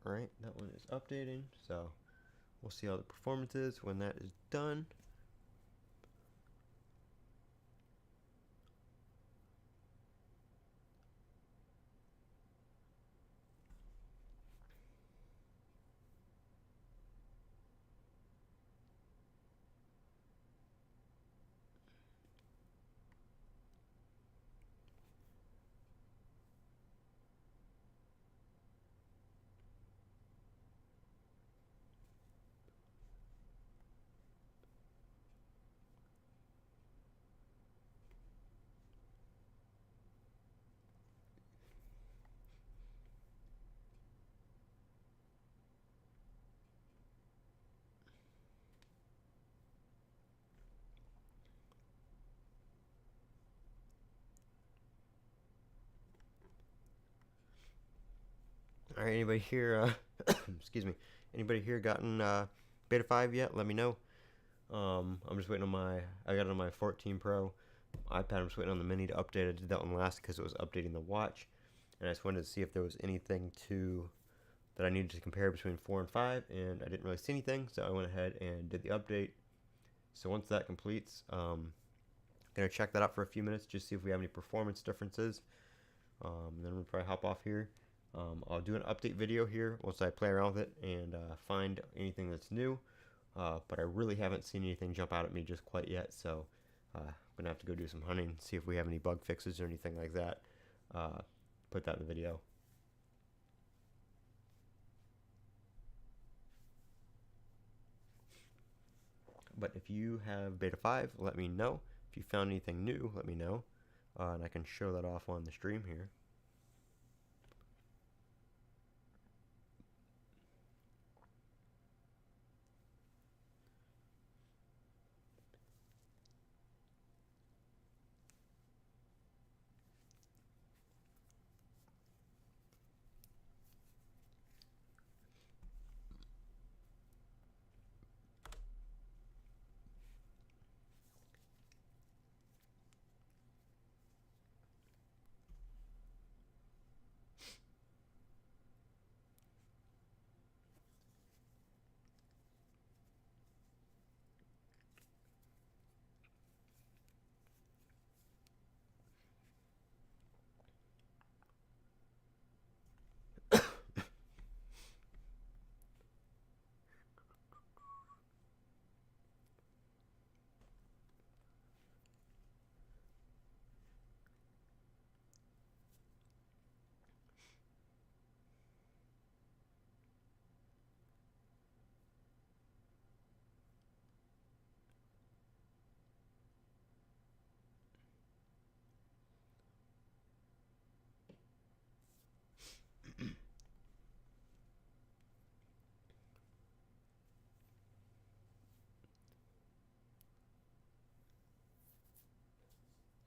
Alright, that one is updating, so we'll see how the performance is when that is done. Alright, anybody here, excuse me, anybody here gotten Beta 5 yet? Let me know. I'm just waiting on I got it on my 14 Pro iPad. I'm just waiting on the Mini to update. I did that one last because it was updating the watch. And I just wanted to see if there was anything that I needed to compare between 4 and 5, and I didn't really see anything, so I went ahead and did the update. So once that completes, gonna check that out for a few minutes, just see if we have any performance differences. Then we'll probably hop off here. I'll do an update video here once I play around with it and find anything that's new. But I really haven't seen anything jump out at me just quite yet, so I'm gonna have to go do some hunting, see if we have any bug fixes or anything like that. Put that in the video. But if you have Beta 5, let me know. If you found anything new, let me know. And I can show that off on the stream here.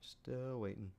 Still waiting.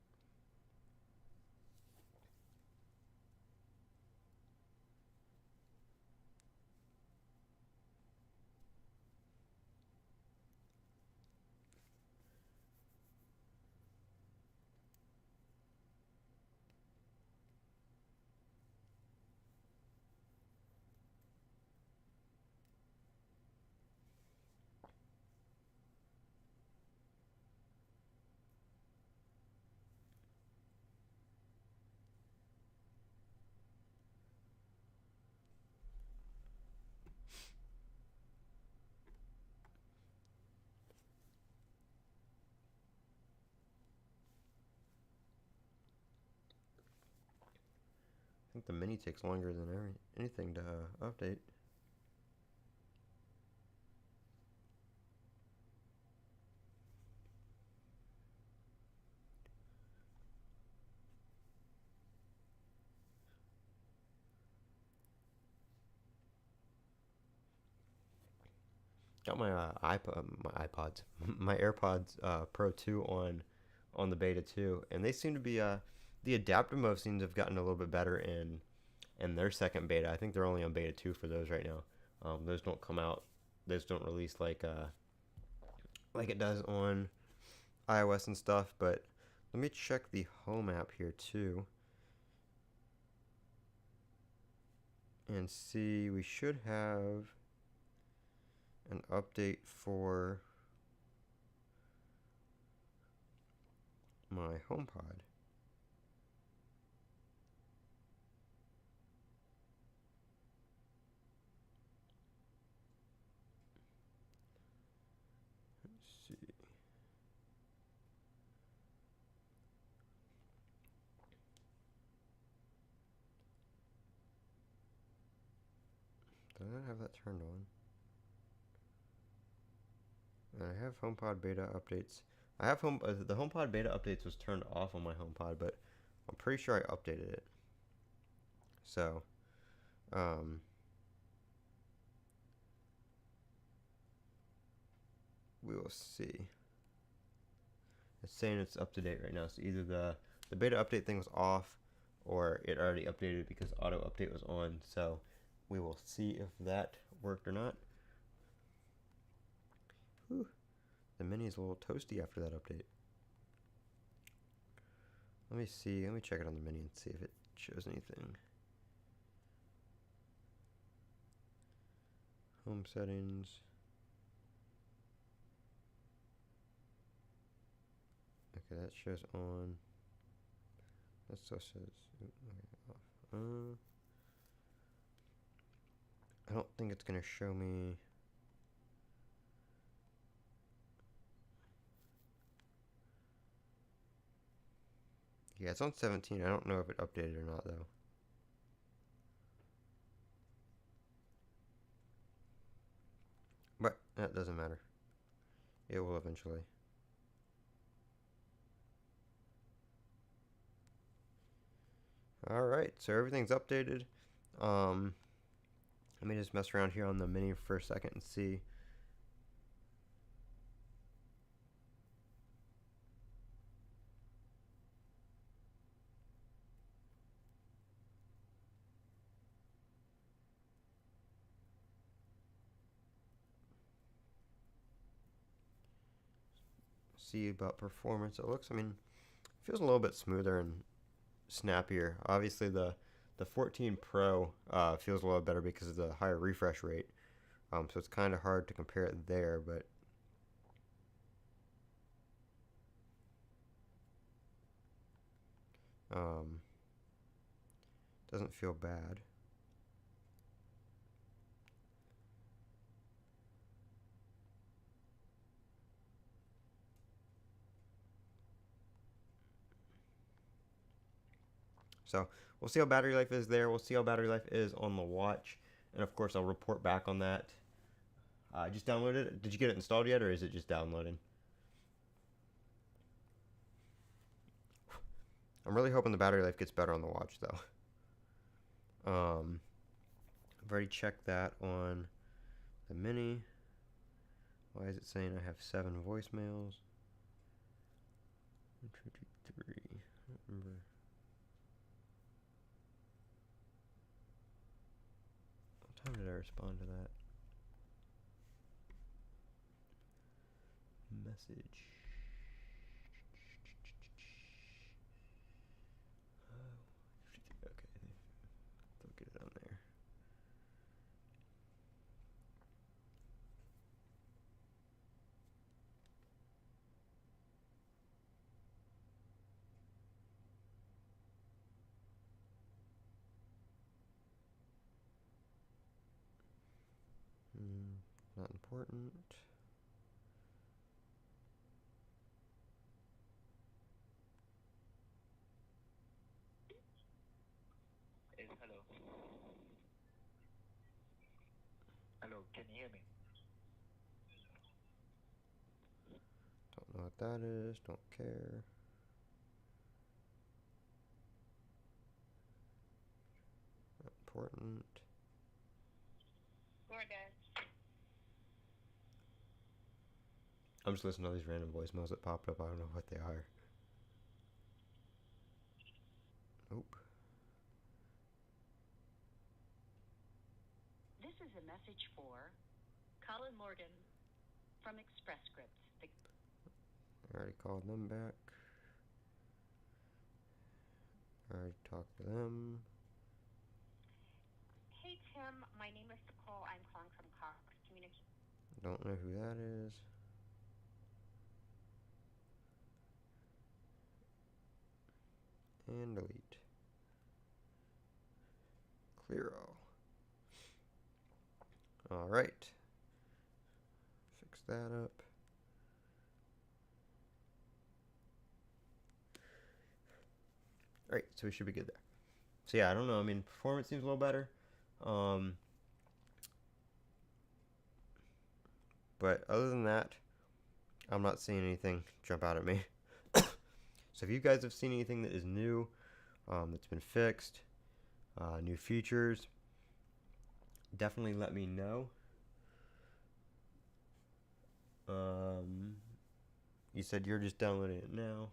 think the mini takes longer than anything to update. Got my iPods, my AirPods Pro 2 on the beta too, and they seem to be the adaptive mode seems to have gotten a little bit better in their second beta. I think they're only on beta 2 for those right now. Those don't come out, those don't release like it does on iOS and stuff. But let me check the home app here too and see. We should have an update for my HomePod. Let's see. Did I not have that turned on? And I have HomePod beta updates. I have the HomePod beta updates was turned off on my HomePod, but I'm pretty sure I updated it. So, we will see. It's saying it's up to date right now. So either the beta update thing was off, or it already updated because auto update was on. So we will see if that worked or not. Whew. The mini is a little toasty after that update. Let me see. Let me check it on the mini and see if it shows anything. Home settings. Okay, that shows on. That still says off. I don't think it's gonna show me. Yeah, it's on 17. I don't know if it updated or not though. But that doesn't matter. It will eventually. Alright, so everything's updated. Let me just mess around here on the mini for a second and see. See about performance. It looks, I mean, feels a little bit smoother and snappier. Obviously, the 14 Pro feels a little better because of the higher refresh rate. So it's kind of hard to compare it there, but doesn't feel bad. So we'll see how battery life is there. We'll see how battery life is on the watch. And of course, I'll report back on that. I just downloaded it. Did you get it installed yet, or is it just downloading? I'm really hoping the battery life gets better on the watch, though. I've already checked that on the mini. Why is it saying I have 7 voicemails? 1, 2, 3. I don't remember. What time did I respond to that? Message. Okay, they'll get it on there. Not important. Hello, can you hear me? Don't know what that is. Don't care. Not important. I'm just listening to all these random voicemails that popped up. I don't know what they are. Nope. This is a message for Colin Morgan from Express Scripts. I already called them back. I already talked to them. Hey Tim, my name is Nicole. I'm calling from Cox Communications. Don't know who that is. And delete. Clear all. Alright. Fix that up. Alright, so we should be good there. So yeah, I don't know. I mean, performance seems a little better. But other than that, I'm not seeing anything jump out at me. So if you guys have seen anything that is new, that's been fixed, new features, definitely let me know. You said you're just downloading it now.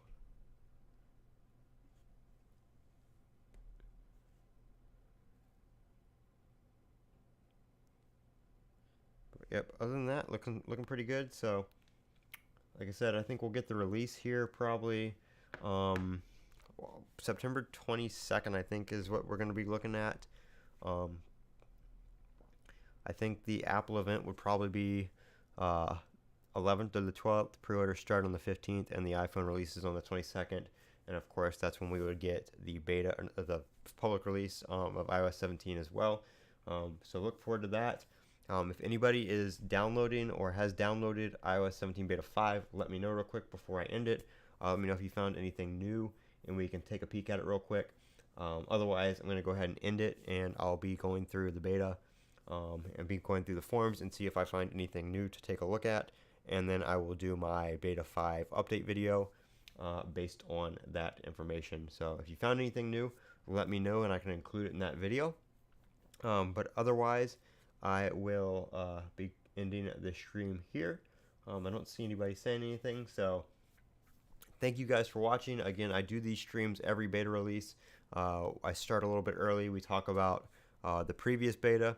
But yep, other than that, looking pretty good. So like I said, I think we'll get the release here probably September 22nd, I think, is what we're going to be looking at. I think the Apple event would probably be 11th or the 12th. Pre-orders start on the 15th, and the iPhone releases on the 22nd. And of course, that's when we would get the beta, the public release of iOS 17 as well. So look forward to that. If anybody is downloading or has downloaded iOS 17 Beta 5, let me know real quick before I end it. Let me know if you found anything new, and we can take a peek at it real quick. Otherwise, I'm going to go ahead and end it, and I'll be going through the beta and be going through the forums and see if I find anything new to take a look at. And then I will do my Beta 5 update video based on that information. So if you found anything new, let me know, and I can include it in that video. But otherwise, I will be ending the stream here. I don't see anybody saying anything, so thank you guys for watching. Again, I do these streams every beta release. I start a little bit early. We talk about the previous beta,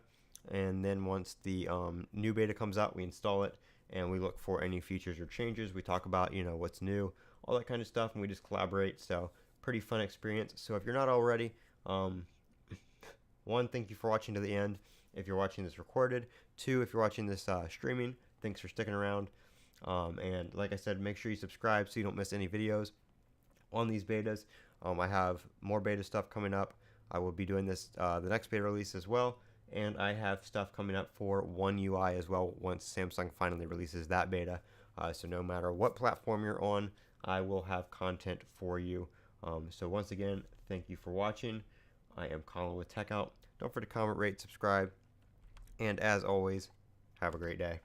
and then once the new beta comes out, we install it, and we look for any features or changes. We talk about, what's new, all that kind of stuff, and we just collaborate. So pretty fun experience. So if you're not already, one, thank you for watching to the end if you're watching this recorded. Two, if you're watching this streaming, thanks for sticking around. And like I said, make sure you subscribe so you don't miss any videos on these betas. I have more beta stuff coming up. I will be doing this the next beta release as well. And I have stuff coming up for One UI as well once Samsung finally releases that beta. So no matter what platform you're on, I will have content for you. So once again, thank you for watching. I am Colin with TechOut. Don't forget to comment, rate, subscribe, and as always, have a great day.